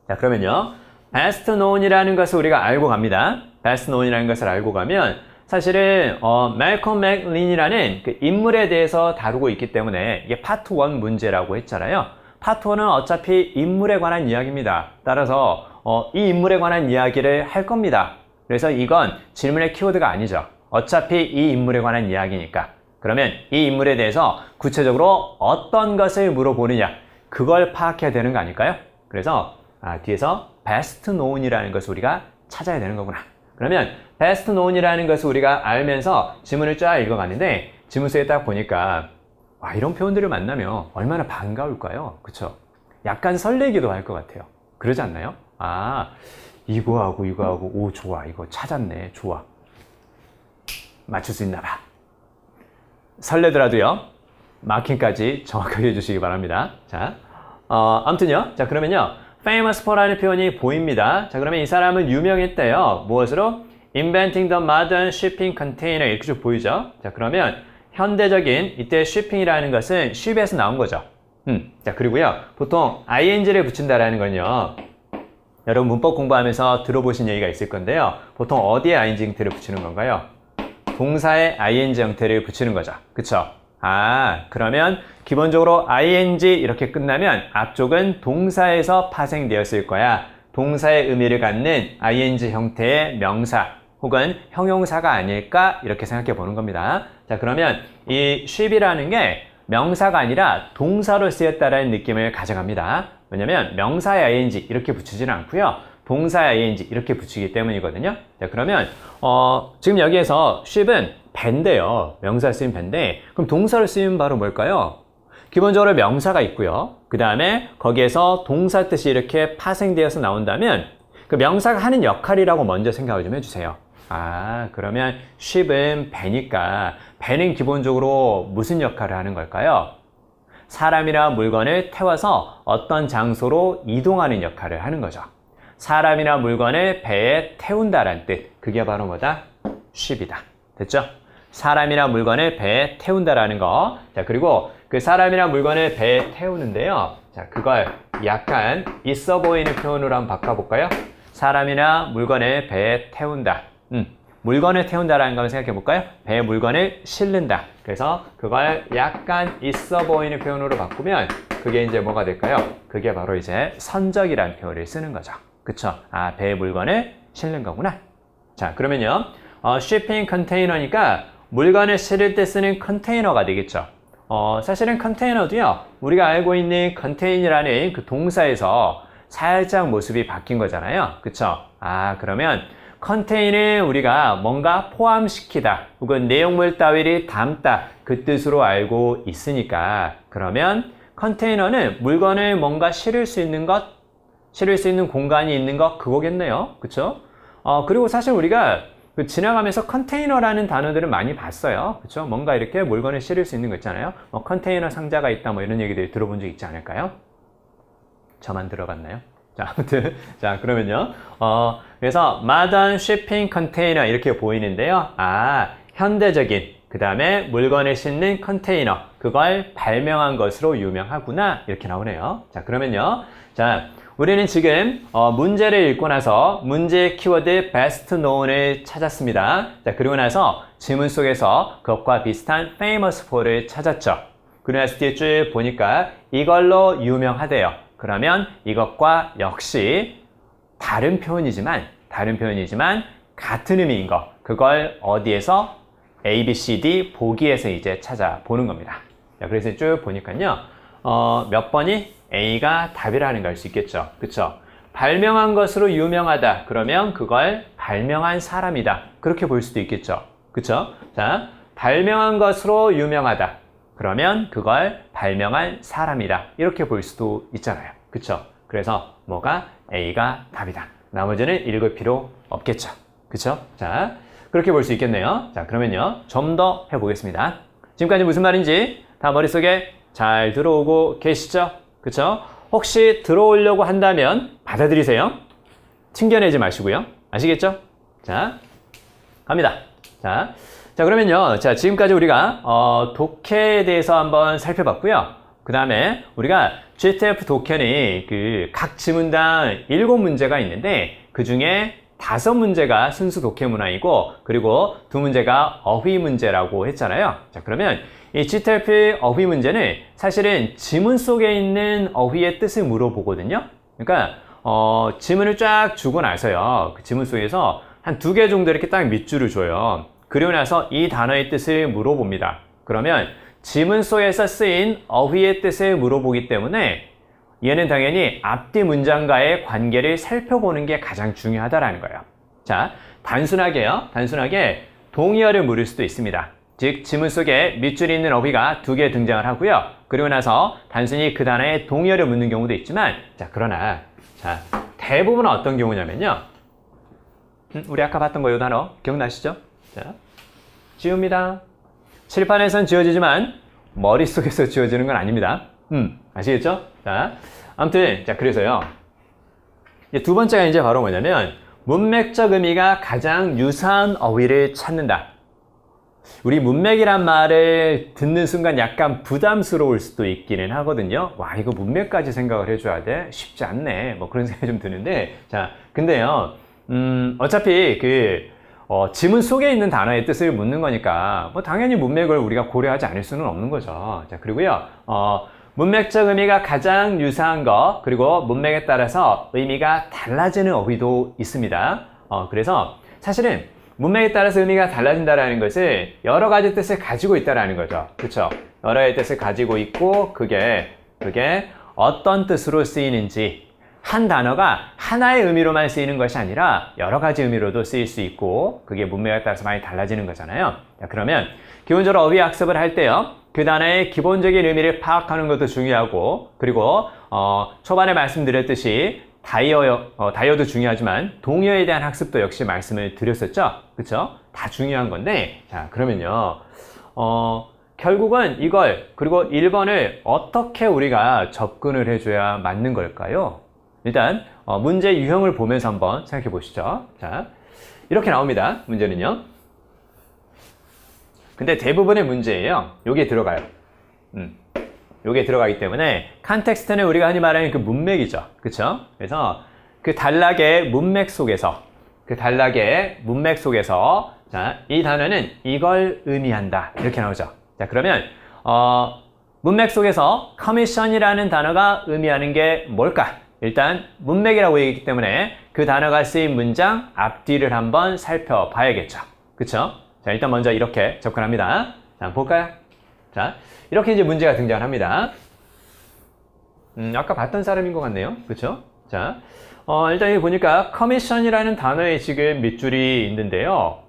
자, 그러면요. best known이라는 것을 우리가 알고 갑니다. best known이라는 것을 알고 가면 사실은 malcolm mclean이라는 그 인물에 대해서 다루고 있기 때문에 이게 파트 1 문제라고 했잖아요. 파트 1은 어차피 인물에 관한 이야기입니다. 따라서 이 인물에 관한 이야기를 할 겁니다. 그래서 이건 질문의 키워드가 아니죠. 어차피 이 인물에 관한 이야기니까. 그러면 이 인물에 대해서 구체적으로 어떤 것을 물어보느냐 그걸 파악해야 되는 거 아닐까요? 그래서 뒤에서 best known이라는 것을 우리가 찾아야 되는 거구나. 그러면 best known이라는 것을 우리가 알면서 지문을 쫙 읽어가는데 지문 속에 딱 보니까 이런 표현들을 만나면 얼마나 반가울까요? 그쵸? 약간 설레기도 할 것 같아요. 그러지 않나요? 이거하고 이거하고, 오, 좋아. 이거 찾았네. 좋아. 맞출 수 있나 봐. 설레더라도요, 마킹까지 정확하게 해주시기 바랍니다. 자, 아무튼요. 자, 그러면요. famous for라는 표현이 보입니다. 자, 그러면 이 사람은 유명했대요. 무엇으로? inventing the modern shipping container. 이렇게 쭉 보이죠? 자, 그러면 현대적인 이때 shipping이라는 것은 ship에서 나온 거죠. 자, 그리고요. 보통 ing를 붙인다라는 건요. 여러분 문법 공부하면서 들어보신 얘기가 있을 건데요. 보통 어디에 ing 형태를 붙이는 건가요? 동사에 ing 형태를 붙이는 거죠. 그쵸? 그러면 기본적으로 ing 이렇게 끝나면 앞쪽은 동사에서 파생되었을 거야. 동사의 의미를 갖는 ing 형태의 명사 혹은 형용사가 아닐까 이렇게 생각해 보는 겁니다. 자, 그러면 이 ship이라는 게 명사가 아니라 동사로 쓰였다라는 느낌을 가져갑니다. 왜냐면 명사의 ing 이렇게 붙이지는 않고요. 동사의 ing 이렇게 붙이기 때문이거든요. 자, 그러면 지금 여기에서 ship은 배인데요. 명사 쓰인 배인데 그럼 동사로 쓰이면 바로 뭘까요? 기본적으로 명사가 있고요. 그 다음에 거기에서 동사 뜻이 이렇게 파생되어서 나온다면 그 명사가 하는 역할이라고 먼저 생각을 좀 해주세요. 그러면 ship은 배니까 배는 기본적으로 무슨 역할을 하는 걸까요? 사람이나 물건을 태워서 어떤 장소로 이동하는 역할을 하는 거죠. 사람이나 물건을 배에 태운다라는 뜻. 그게 바로 뭐다? ship이다. 됐죠? 사람이나 물건을 배에 태운다라는 거. 자, 그리고 그 사람이나 물건을 배에 태우는데요. 자, 그걸 약간 있어 보이는 표현으로 한번 바꿔볼까요? 사람이나 물건을 배에 태운다. 물건을 태운다라는 걸 생각해 볼까요? 배에 물건을 실른다. 그래서 그걸 약간 있어 보이는 표현으로 바꾸면 그게 이제 뭐가 될까요? 그게 바로 이제 선적이라는 표현을 쓰는 거죠. 그쵸? 배에 물건을 실는 거구나. 자, 그러면요. shipping container니까 물건을 실을 때 쓰는 컨테이너가 되겠죠. 사실은 컨테이너도요. 우리가 알고 있는 contain이라는 그 동사에서 살짝 모습이 바뀐 거잖아요. 그쵸? 그러면 컨테인을 우리가 뭔가 포함시키다 혹은 내용물 따위를 담다 그 뜻으로 알고 있으니까 그러면 컨테이너는 물건을 뭔가 실을 수 있는 것, 실을 수 있는 공간이 있는 것 그거겠네요. 그쵸? 그리고 사실 우리가 지나가면서 컨테이너라는 단어들을 많이 봤어요. 그쵸? 뭔가 이렇게 물건을 실을 수 있는 거 있잖아요. 컨테이너 상자가 있다 뭐 이런 얘기들 들어본 적 있지 않을까요? 저만 들어봤나요? 자, 아무튼, 자, 그러면요. 그래서 modern shipping container 이렇게 보이는데요. 현대적인, 그 다음에 물건을 싣는 컨테이너, 그걸 발명한 것으로 유명하구나. 이렇게 나오네요. 자, 그러면요. 자, 우리는 지금 문제를 읽고 나서 문제의 키워드 best known을 찾았습니다. 자, 그리고 나서 지문 속에서 그것과 비슷한 famous for를 찾았죠. 그리고 나서 뒤에 쭉 보니까 이걸로 유명하대요. 그러면 이것과 역시 다른 표현이지만 같은 의미인 거. 그걸 어디에서? A, B, C, D 보기에서 이제 찾아보는 겁니다. 자, 그래서 쭉 보니까요. 몇 번이 A가 답이라는 걸 알 수 있겠죠. 그쵸? 발명한 것으로 유명하다. 그러면 그걸 발명한 사람이다. 그렇게 볼 수도 있겠죠. 그쵸? 자, 발명한 것으로 유명하다. 그러면 그걸 발명한 사람이다. 이렇게 볼 수도 있잖아요. 그쵸? 그래서 뭐가? A가 답이다. 나머지는 읽을 필요 없겠죠. 그쵸? 자, 그렇게 볼 수 있겠네요. 자, 그러면요. 좀 더 해보겠습니다. 지금까지 무슨 말인지 다 머릿속에 잘 들어오고 계시죠? 그쵸? 혹시 들어오려고 한다면 받아들이세요. 튕겨내지 마시고요. 아시겠죠? 자, 갑니다. 자, 그러면요. 자, 지금까지 우리가 독해에 대해서 한번 살펴봤고요. 그 다음에 우리가 GTF 독해는 그 각 지문당 7문제가 있는데 그 중에 5문제가 순수 독해 문항이고 그리고 2문제가 어휘 문제라고 했잖아요. 자, 그러면 이 GTF 어휘 문제는 사실은 지문 속에 있는 어휘의 뜻을 물어보거든요. 그러니까 지문을 쫙 주고 나서요. 그 지문 속에서 한 2개 정도 이렇게 딱 밑줄을 줘요. 그리고 나서 이 단어의 뜻을 물어봅니다. 그러면 지문 속에서 쓰인 어휘의 뜻을 물어보기 때문에 얘는 당연히 앞뒤 문장과의 관계를 살펴보는 게 가장 중요하다라는 거예요. 자, 단순하게 동의어를 물을 수도 있습니다. 즉 지문 속에 밑줄이 있는 어휘가 2개 등장을 하고요. 그리고 나서 단순히 그 단어에 동의어를 묻는 경우도 있지만 자 그러나 자 대부분은 어떤 경우냐면요. 우리 아까 봤던 거 이 단어 기억나시죠? 자, 지웁니다. 칠판에선 지워지지만 머릿속에서 지워지는 건 아닙니다. 아시겠죠? 자, 아무튼 자 그래서요. 이제 두 번째가 이제 바로 뭐냐면 문맥적 의미가 가장 유사한 어휘를 찾는다. 우리 문맥이란 말을 듣는 순간 약간 부담스러울 수도 있기는 하거든요. 와, 이거 문맥까지 생각을 해줘야 돼? 쉽지 않네. 뭐 그런 생각이 좀 드는데, 자, 근데요, 어차피 지문 속에 있는 단어의 뜻을 묻는 거니까, 뭐 당연히 문맥을 우리가 고려하지 않을 수는 없는 거죠. 자, 그리고요, 문맥적 의미가 가장 유사한 거, 그리고 문맥에 따라서 의미가 달라지는 어휘도 있습니다. 그래서 사실은 문맥에 따라서 의미가 달라진다는 것은 여러 가지 뜻을 가지고 있다는 거죠. 그렇죠? 여러 가지 뜻을 가지고 있고 그게 어떤 뜻으로 쓰이는지 한 단어가 하나의 의미로만 쓰이는 것이 아니라 여러 가지 의미로도 쓰일 수 있고 그게 문맥에 따라서 많이 달라지는 거잖아요. 자, 그러면 기본적으로 어휘 학습을 할 때요. 그 단어의 기본적인 의미를 파악하는 것도 중요하고 그리고 초반에 말씀드렸듯이 다이어도 중요하지만 동의어에 대한 학습도 역시 말씀을 드렸었죠. 그쵸? 다 중요한 건데 자 그러면요 결국은 이걸 그리고 1번을 어떻게 우리가 접근을 해줘야 맞는 걸까요? 일단 문제 유형을 보면서 한번 생각해 보시죠. 자 이렇게 나옵니다. 문제는요. 근데 대부분의 문제예요. 여기에 들어가요. 요게 들어가기 때문에 컨텍스트는 우리가 흔히 말하는 그 문맥이죠. 그쵸? 그래서 그 단락의 문맥 속에서 자, 이 단어는 이걸 의미한다. 이렇게 나오죠. 자, 그러면 문맥 속에서 커미션이라는 단어가 의미하는 게 뭘까? 일단 문맥이라고 얘기했기 때문에 그 단어가 쓰인 문장 앞뒤를 한번 살펴봐야겠죠. 그쵸? 자, 일단 먼저 이렇게 접근합니다. 자, 한번 볼까요? 자, 이렇게 이제 문제가 등장합니다. 아까 봤던 사람인 것 같네요. 그쵸? 자, 일단 여기 보니까 커미션이라는 단어에 지금 밑줄이 있는데요.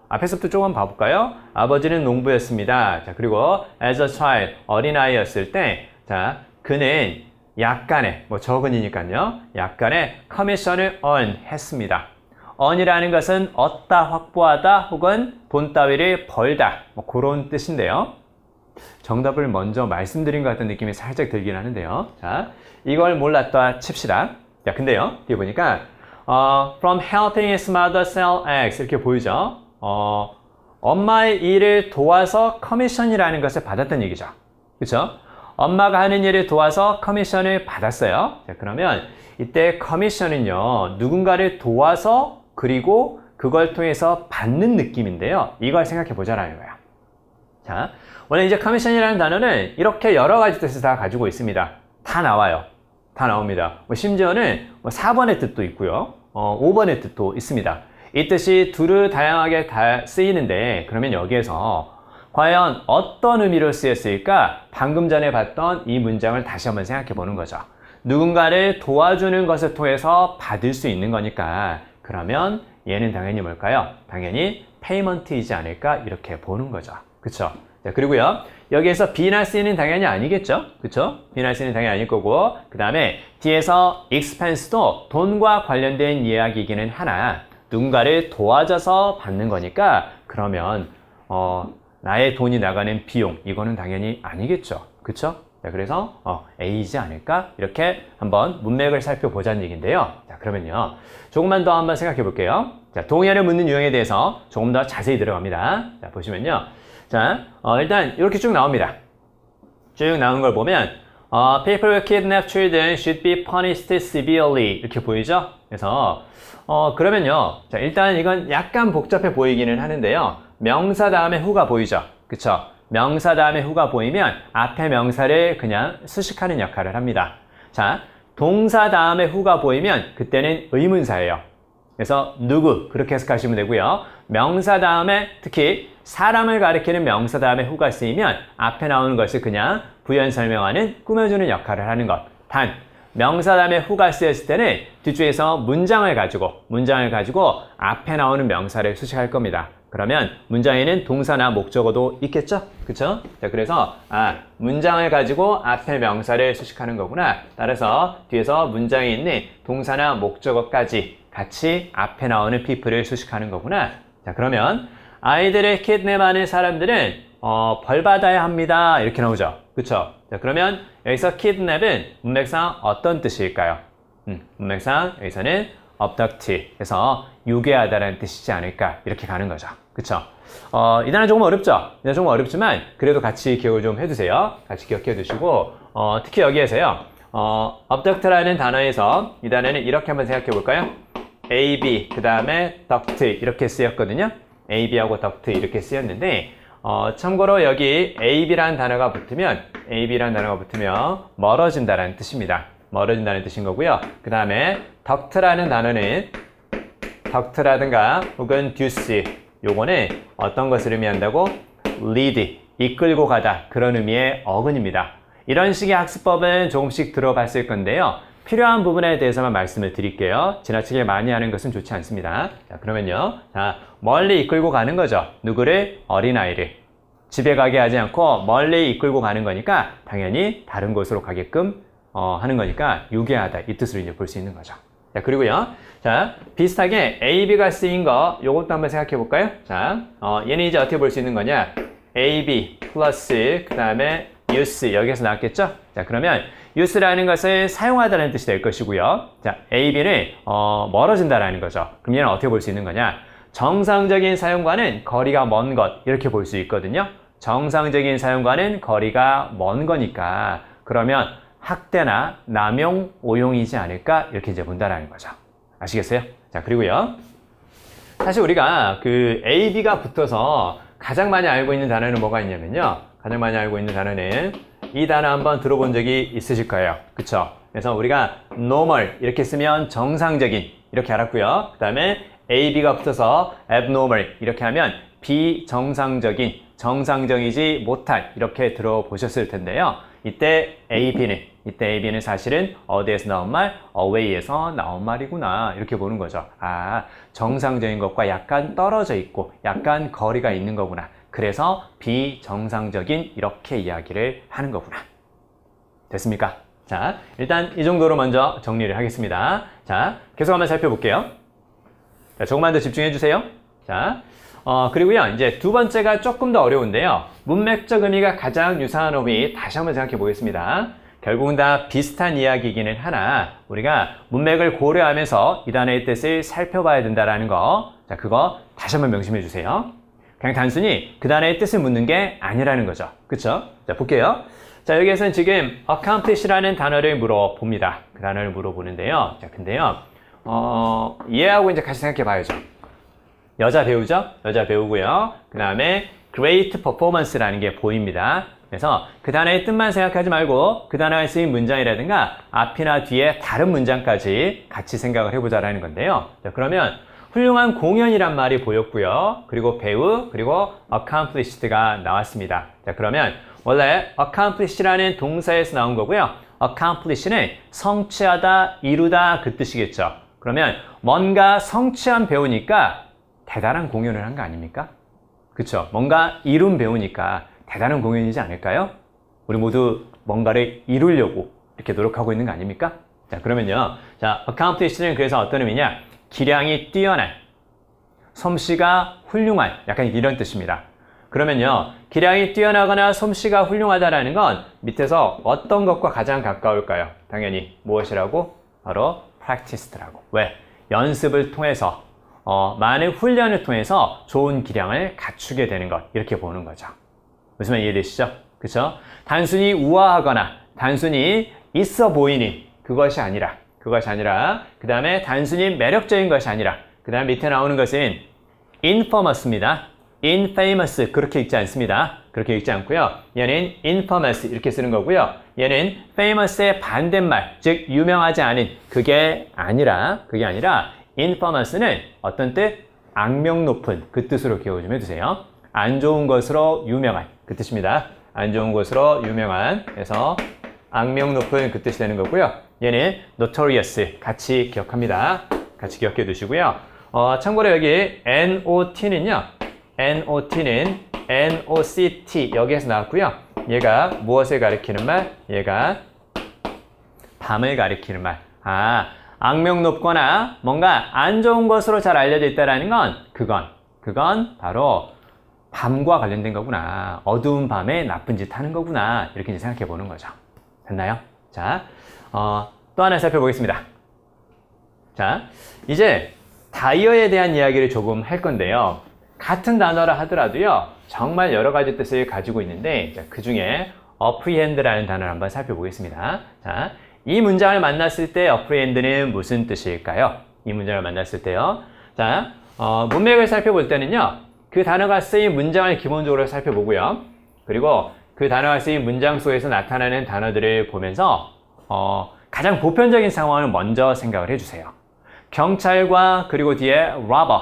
앞에서부터 조금 봐볼까요? 아버지는 농부였습니다. 자, 그리고 as a child, 어린아이였을 때, 자, 그는 약간의, 뭐 적은이니까요. 약간의 커미션을 earn 했습니다. earn이라는 것은 얻다, 확보하다, 혹은 돈 따위를 벌다. 뭐 그런 뜻인데요. 정답을 먼저 말씀드린 것 같은 느낌이 살짝 들긴 하는데요. 자, 이걸 몰랐다 칩시다. 자, 근데요, 뒤에 보니까 from helping his mother sell eggs 이렇게 보이죠. 엄마의 일을 도와서 커미션이라는 것을 받았던 얘기죠. 그렇죠? 엄마가 하는 일을 도와서 커미션을 받았어요. 자, 그러면 이때 커미션은요, 누군가를 도와서 그리고 그걸 통해서 받는 느낌인데요. 이걸 생각해 보자라는 거예요. 자, 원래 이제 커미션이라는 단어는 이렇게 여러 가지 뜻을 다 가지고 있습니다. 다 나와요. 다 나옵니다. 심지어는 4번의 뜻도 있고요. 5번의 뜻도 있습니다. 이 뜻이 두루 다양하게 다 쓰이는데 그러면 여기에서 과연 어떤 의미로 쓰였을까? 방금 전에 봤던 이 문장을 다시 한번 생각해 보는 거죠. 누군가를 도와주는 것을 통해서 받을 수 있는 거니까 그러면 얘는 당연히 뭘까요? 당연히 페이먼트이지 않을까? 이렇게 보는 거죠. 그쵸? 자, 그리고요. 여기에서 be나 c는 당연히 아니겠죠? 그쵸? be나 c는 당연히 아닐 거고 그 다음에 뒤에서 expense도 돈과 관련된 이야기이기는 하나 누군가를 도와줘서 받는 거니까 그러면 나의 돈이 나가는 비용 이거는 당연히 아니겠죠. 그쵸? 자, 그래서 A이지 않을까? 이렇게 한번 문맥을 살펴보자는 얘기인데요. 자, 그러면요. 조금만 더 한번 생각해 볼게요. 자, 동의어를 묻는 유형에 대해서 조금 더 자세히 들어갑니다. 자, 보시면요. 자, 일단 이렇게 쭉 나옵니다. 쭉 나오는 걸 보면 people who kidnap children should be punished severely 이렇게 보이죠? 그래서 그러면요. 자, 일단 이건 약간 복잡해 보이기는 하는데요. 명사 다음에 who가 보이죠? 그쵸? 명사 다음에 who가 보이면 앞에 명사를 그냥 수식하는 역할을 합니다. 자, 동사 다음에 who가 보이면 그때는 의문사예요. 그래서 누구 그렇게 해석하시면 되고요. 명사 다음에 특히 사람을 가리키는 명사 다음에 who가 쓰이면 앞에 나오는 것을 그냥 부연 설명하는 꾸며주는 역할을 하는 것. 단 명사 다음에 who가 쓰였을 때는 뒤쪽에서 문장을 가지고 앞에 나오는 명사를 수식할 겁니다. 그러면 문장에는 동사나 목적어도 있겠죠? 그쵸? 자, 그래서 문장을 가지고 앞에 명사를 수식하는 거구나. 따라서 뒤에서 문장에 있는 동사나 목적어까지 같이 앞에 나오는 people을 수식하는 거구나. 자, 그러면 아이들을 킷냅하는 사람들은 벌 받아야 합니다. 이렇게 나오죠. 그쵸? 자, 그러면 여기서 kidnap은 문맥상 어떤 뜻일까요? 문맥상 여기서는 abduct 해서 유괴하다라는 뜻이지 않을까 이렇게 가는 거죠. 그쵸? 이 단어 조금 어렵죠? 이 단어 조금 어렵지만 그래도 같이 기억을 좀 해두세요. 같이 기억해 두시고 특히 여기에서요. abduct라는 단어에서 이 단어는 이렇게 한번 생각해 볼까요? AB 그 다음에 duct 이렇게 쓰였거든요. AB하고 duct 이렇게 쓰였는데 참고로 여기 AB라는 단어가 붙으면 멀어진다라는 뜻입니다. 멀어진다는 뜻인 거고요. 그 다음에 duct라는 단어는 duct라든가 혹은 deuce 요거는 어떤 것을 의미한다고? lead, 이끌고 가다 그런 의미의 어근입니다. 이런 식의 학습법은 조금씩 들어봤을 건데요. 필요한 부분에 대해서만 말씀을 드릴게요. 지나치게 많이 하는 것은 좋지 않습니다. 자, 그러면요. 자, 멀리 이끌고 가는 거죠. 누구를? 어린아이를. 집에 가게 하지 않고 멀리 이끌고 가는 거니까 당연히 다른 곳으로 가게끔 하는 거니까 유괴하다 이 뜻으로 이제 볼 수 있는 거죠. 자, 그리고요. 자, 비슷하게 AB가 쓰인 거 요것도 한번 생각해 볼까요? 자, 얘는 이제 어떻게 볼 수 있는 거냐? AB 플러스 그 다음에 use 여기에서 나왔겠죠? 자, 그러면 use라는 것은 사용하다는 뜻이 될 것이고요. 자, AB는 멀어진다라는 거죠. 그럼 얘는 어떻게 볼 수 있는 거냐? 정상적인 사용과는 거리가 먼 것 이렇게 볼 수 있거든요. 정상적인 사용과는 거리가 먼 거니까 그러면 학대나 남용, 오용이지 않을까 이렇게 이제 본다라는 거죠. 아시겠어요? 자, 그리고요. 사실 우리가 그 AB가 붙어서 가장 많이 알고 있는 단어는 뭐가 있냐면요. 가장 많이 알고 있는 단어는 이 단어 한번 들어본 적이 있으실 거예요. 그쵸? 그래서 우리가 normal 이렇게 쓰면 정상적인 이렇게 알았고요. 그 다음에 AB가 붙어서 abnormal 이렇게 하면 비정상적인, 정상적이지 못한 이렇게 들어보셨을 텐데요. 이때 AB는 사실은 어디에서 나온 말? away에서 나온 말이구나 이렇게 보는 거죠. 정상적인 것과 약간 떨어져 있고 약간 거리가 있는 거구나. 그래서 비정상적인 이렇게 이야기를 하는 거구나. 됐습니까? 자, 일단 이 정도로 먼저 정리를 하겠습니다. 자, 계속 한번 살펴볼게요. 자, 조금만 더 집중해 주세요. 자, 그리고요, 이제 두 번째가 조금 더 어려운데요. 문맥적 의미가 가장 유사한 어휘 다시 한번 생각해 보겠습니다. 결국은 다 비슷한 이야기이기는 하나 우리가 문맥을 고려하면서 이 단어의 뜻을 살펴봐야 된다는 거. 자, 그거 다시 한번 명심해 주세요. 그냥 단순히 그 단어의 뜻을 묻는 게 아니라는 거죠. 그쵸? 자, 볼게요. 자, 여기에서는 지금 accomplish라는 단어를 물어봅니다. 그 단어를 물어보는데요. 자, 근데요. 얘하고 이제 같이 생각해 봐야죠. 여자 배우죠? 여자 배우고요. 그 다음에 great performance라는 게 보입니다. 그래서 그 단어의 뜻만 생각하지 말고 그 단어에 쓰인 문장이라든가 앞이나 뒤에 다른 문장까지 같이 생각을 해보자라는 건데요. 자, 그러면 훌륭한 공연이란 말이 보였고요. 그리고 배우, 그리고 accomplished가 나왔습니다. 자, 그러면 원래 accomplish라는 동사에서 나온 거고요. accomplish는 성취하다, 이루다 그 뜻이겠죠. 그러면 뭔가 성취한 배우니까 대단한 공연을 한 거 아닙니까? 그쵸? 뭔가 이룬 배우니까 대단한 공연이지 않을까요? 우리 모두 뭔가를 이루려고 이렇게 노력하고 있는 거 아닙니까? 자, 그러면요. 자, accomplish는 그래서 어떤 의미냐? 기량이 뛰어난, 솜씨가 훌륭한, 약간 이런 뜻입니다. 그러면요. 기량이 뛰어나거나 솜씨가 훌륭하다라는 건 밑에서 어떤 것과 가장 가까울까요? 당연히 무엇이라고? 바로 practiced라고. 왜? 연습을 통해서 많은 훈련을 통해서 좋은 기량을 갖추게 되는 것 이렇게 보는 거죠. 무슨 말 이해되시죠? 그렇죠? 단순히 우아하거나 단순히 있어 보이는 그것이 아니라 그 다음에 단순히 매력적인 것이 아니라 그 다음 밑에 나오는 것은 infamous입니다. infamous 그렇게 읽지 않습니다. 그렇게 읽지 않고요. 얘는 infamous 이렇게 쓰는 거고요. 얘는 famous의 반대말 즉 유명하지 않은 그게 아니라 infamous는 어떤 뜻? 악명 높은 그 뜻으로 기억을 좀 해두세요. 안 좋은 것으로 유명한 그 뜻입니다. 안 좋은 것으로 유명한 그래서 악명 높은 그 뜻이 되는 거고요. 얘는 notorious. 같이 기억합니다. 같이 기억해 두시고요. 참고로 여기 NOT는요. NOT는 NOCT 여기에서 나왔고요. 얘가 무엇을 가리키는 말? 얘가 밤을 가리키는 말. 악명 높거나 뭔가 안 좋은 것으로 잘 알려져 있다라는 건 그건 바로 밤과 관련된 거구나. 어두운 밤에 나쁜 짓 하는 거구나. 이렇게 이제 생각해 보는 거죠. 됐나요? 자, 또 하나 살펴보겠습니다. 자, 이제 다이어에 대한 이야기를 조금 할 건데요. 같은 단어라 하더라도요, 정말 여러 가지 뜻을 가지고 있는데, 그 중에 apprehend라는 단어를 한번 살펴보겠습니다. 자, 이 문장을 만났을 때 apprehend는 무슨 뜻일까요? 이 문장을 만났을 때요. 자, 문맥을 살펴볼 때는요, 그 단어가 쓰인 문장을 기본적으로 살펴보고요. 그리고 그 단어가 쓰인 문장 속에서 나타나는 단어들을 보면서 가장 보편적인 상황을 먼저 생각을 해주세요. 경찰과 그리고 뒤에 robber,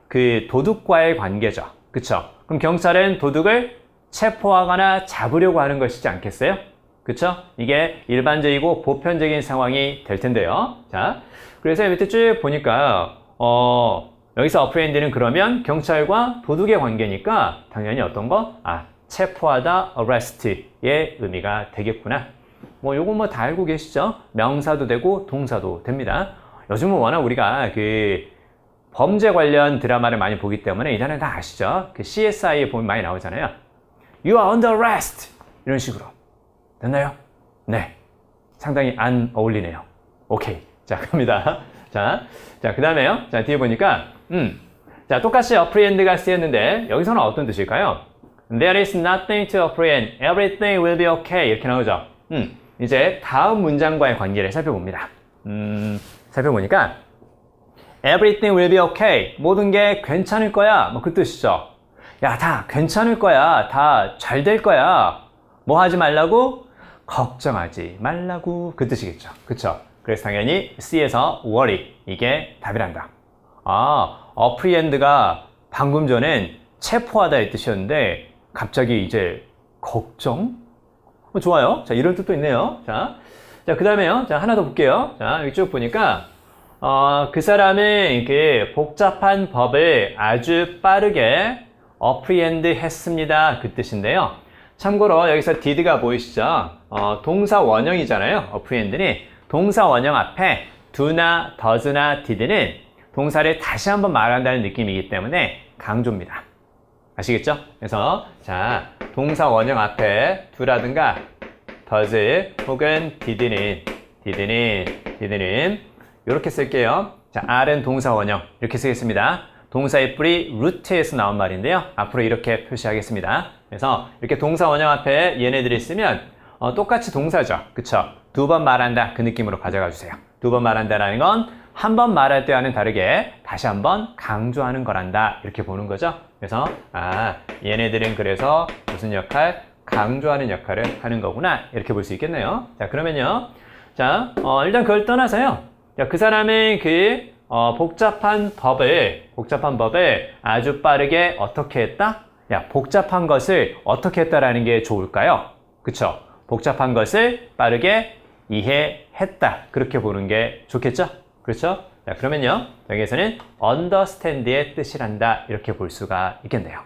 그 도둑과의 관계죠. 그쵸? 그럼 경찰은 도둑을 체포하거나 잡으려고 하는 것이지 않겠어요? 그쵸? 이게 일반적이고 보편적인 상황이 될 텐데요. 자, 그래서 밑에 쭉 보니까 여기서 apprehend는 그러면 경찰과 도둑의 관계니까 당연히 어떤 거? 체포하다, arrest의 의미가 되겠구나. 요건 뭐 다 알고 계시죠? 명사도 되고 동사도 됩니다. 요즘은 워낙 우리가 그 범죄 관련 드라마를 많이 보기 때문에 이 단어 다 아시죠? 그 CSI에 보면 많이 나오잖아요. You are under arrest! 이런 식으로. 됐나요? 네. 상당히 안 어울리네요. 오케이. 자, 갑니다. 자, 그 다음에요. 자, 뒤에 보니까, 자, 똑같이 apprehend가 쓰였는데, 여기서는 어떤 뜻일까요? There is nothing to apprehend. Everything will be okay. 이렇게 나오죠. 이제 다음 문장과의 관계를 살펴봅니다. 살펴보니까, Everything will be okay. 모든 게 괜찮을 거야. 그 뜻이죠. 야, 다 괜찮을 거야. 다 잘 될 거야. 뭐 하지 말라고? 걱정하지 말라고. 그 뜻이겠죠. 그쵸? 그래서 당연히 C에서 worry. 이게 답이란다. apprehend가 방금 전엔 체포하다의 뜻이었는데 갑자기 이제 걱정? 좋아요. 자, 이런 뜻도 있네요. 자, 그 다음에요. 자, 하나 더 볼게요. 자, 여기 쭉 보니까 그 사람은 이렇게 복잡한 법을 아주 빠르게 apprehend 했습니다. 그 뜻인데요. 참고로 여기서 did가 보이시죠? 동사 원형이잖아요. apprehend는 동사 원형 앞에 do나 does나 did는 동사를 다시 한번 말한다는 느낌이기 때문에 강조입니다. 아시겠죠? 그래서 자, 동사 원형 앞에 do라든가 does 혹은 did는 이렇게 쓸게요. 자, R은 동사 원형 이렇게 쓰겠습니다. 동사의 뿌리 root에서 나온 말인데요. 앞으로 이렇게 표시하겠습니다. 그래서 이렇게 동사 원형 앞에 얘네들이 쓰면 똑같이 동사죠. 그쵸? 두 번 말한다 그 느낌으로 가져가 주세요. 두 번 말한다라는 건 한 번 말할 때와는 다르게 다시 한번 강조하는 거란다 이렇게 보는 거죠. 그래서 얘네들은 그래서 무슨 역할? 강조하는 역할을 하는 거구나 이렇게 볼 수 있겠네요. 자, 그러면요. 자, 일단 그걸 떠나서요. 자, 그 사람의 그 복잡한 법을 아주 빠르게 어떻게 했다? 야, 복잡한 것을 어떻게 했다라는 게 좋을까요? 그쵸? 복잡한 것을 빠르게 이해했다. 그렇게 보는 게 좋겠죠? 그렇죠? 자, 그러면요. 여기에서는 understand의 뜻이란다. 이렇게 볼 수가 있겠네요.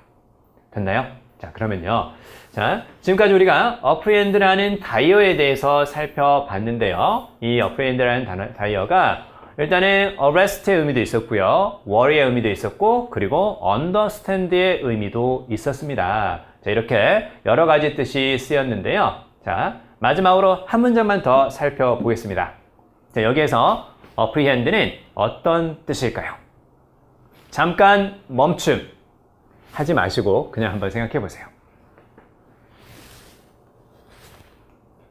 됐나요? 자, 그러면요. 자, 지금까지 우리가 apprehend라는 다이어에 대해서 살펴봤는데요. 이 apprehend라는 다이어가 일단은 arrest의 의미도 있었고요. worry의 의미도 있었고, 그리고 understand의 의미도 있었습니다. 자, 이렇게 여러 가지 뜻이 쓰였는데요. 자, 마지막으로 한 문장만 더 살펴보겠습니다. 자, 여기에서 apprehend는 어떤 뜻일까요? 잠깐 멈춤 하지 마시고 그냥 한번 생각해 보세요.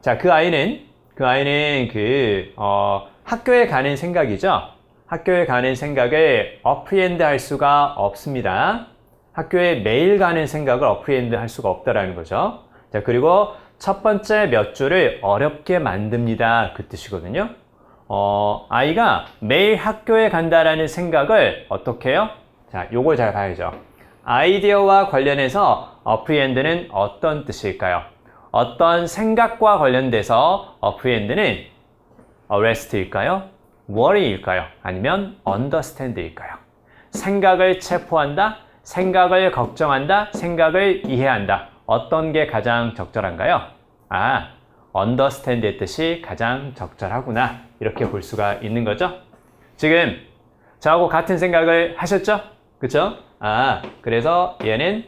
자, 그 아이는 학교에 가는 생각이죠. 학교에 가는 생각을 apprehend 할 수가 없습니다. 학교에 매일 가는 생각을 apprehend 할 수가 없다라는 거죠. 자, 그리고 첫 번째 몇 줄을 어렵게 만듭니다. 그 뜻이거든요. 아이가 매일 학교에 간다라는 생각을 어떻게 해요? 자, 요걸 잘 봐야죠. 아이디어와 관련해서 apprehend는 어떤 뜻일까요? 어떤 생각과 관련돼서 apprehend는 arrest일까요? worry일까요? 아니면 understand일까요? 생각을 체포한다, 생각을 걱정한다, 생각을 이해한다. 어떤 게 가장 적절한가요? understand의 뜻이 가장 적절하구나. 이렇게 볼 수가 있는 거죠. 지금 저하고 같은 생각을 하셨죠? 그쵸? 그래서 얘는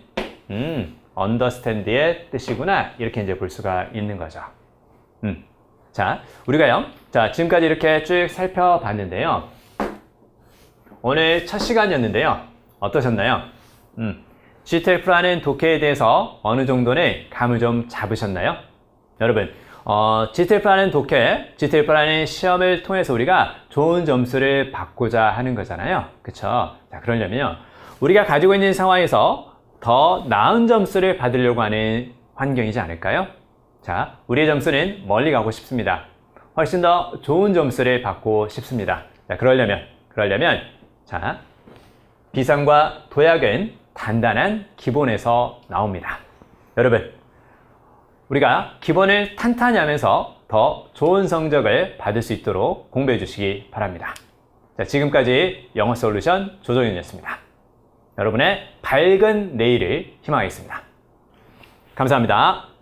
understand의 뜻이구나. 이렇게 이제 볼 수가 있는 거죠. 자, 우리가요. 자, 지금까지 이렇게 쭉 살펴봤는데요. 오늘 첫 시간이었는데요. 어떠셨나요? GTF라는 독해에 대해서 어느 정도는 감을 좀 잡으셨나요? 여러분, GTF라는 독해, GTF라는 시험을 통해서 우리가 좋은 점수를 받고자 하는 거잖아요. 그쵸? 자, 그러려면요. 우리가 가지고 있는 상황에서 더 나은 점수를 받으려고 하는 환경이지 않을까요? 자, 우리의 점수는 멀리 가고 싶습니다. 훨씬 더 좋은 점수를 받고 싶습니다. 자, 그러려면, 자, 비상과 도약은 단단한 기본에서 나옵니다. 여러분, 우리가 기본을 탄탄히 하면서 더 좋은 성적을 받을 수 있도록 공부해 주시기 바랍니다. 자, 지금까지 영어 솔루션 조정현이었습니다. 여러분의 밝은 내일을 희망하겠습니다. 감사합니다.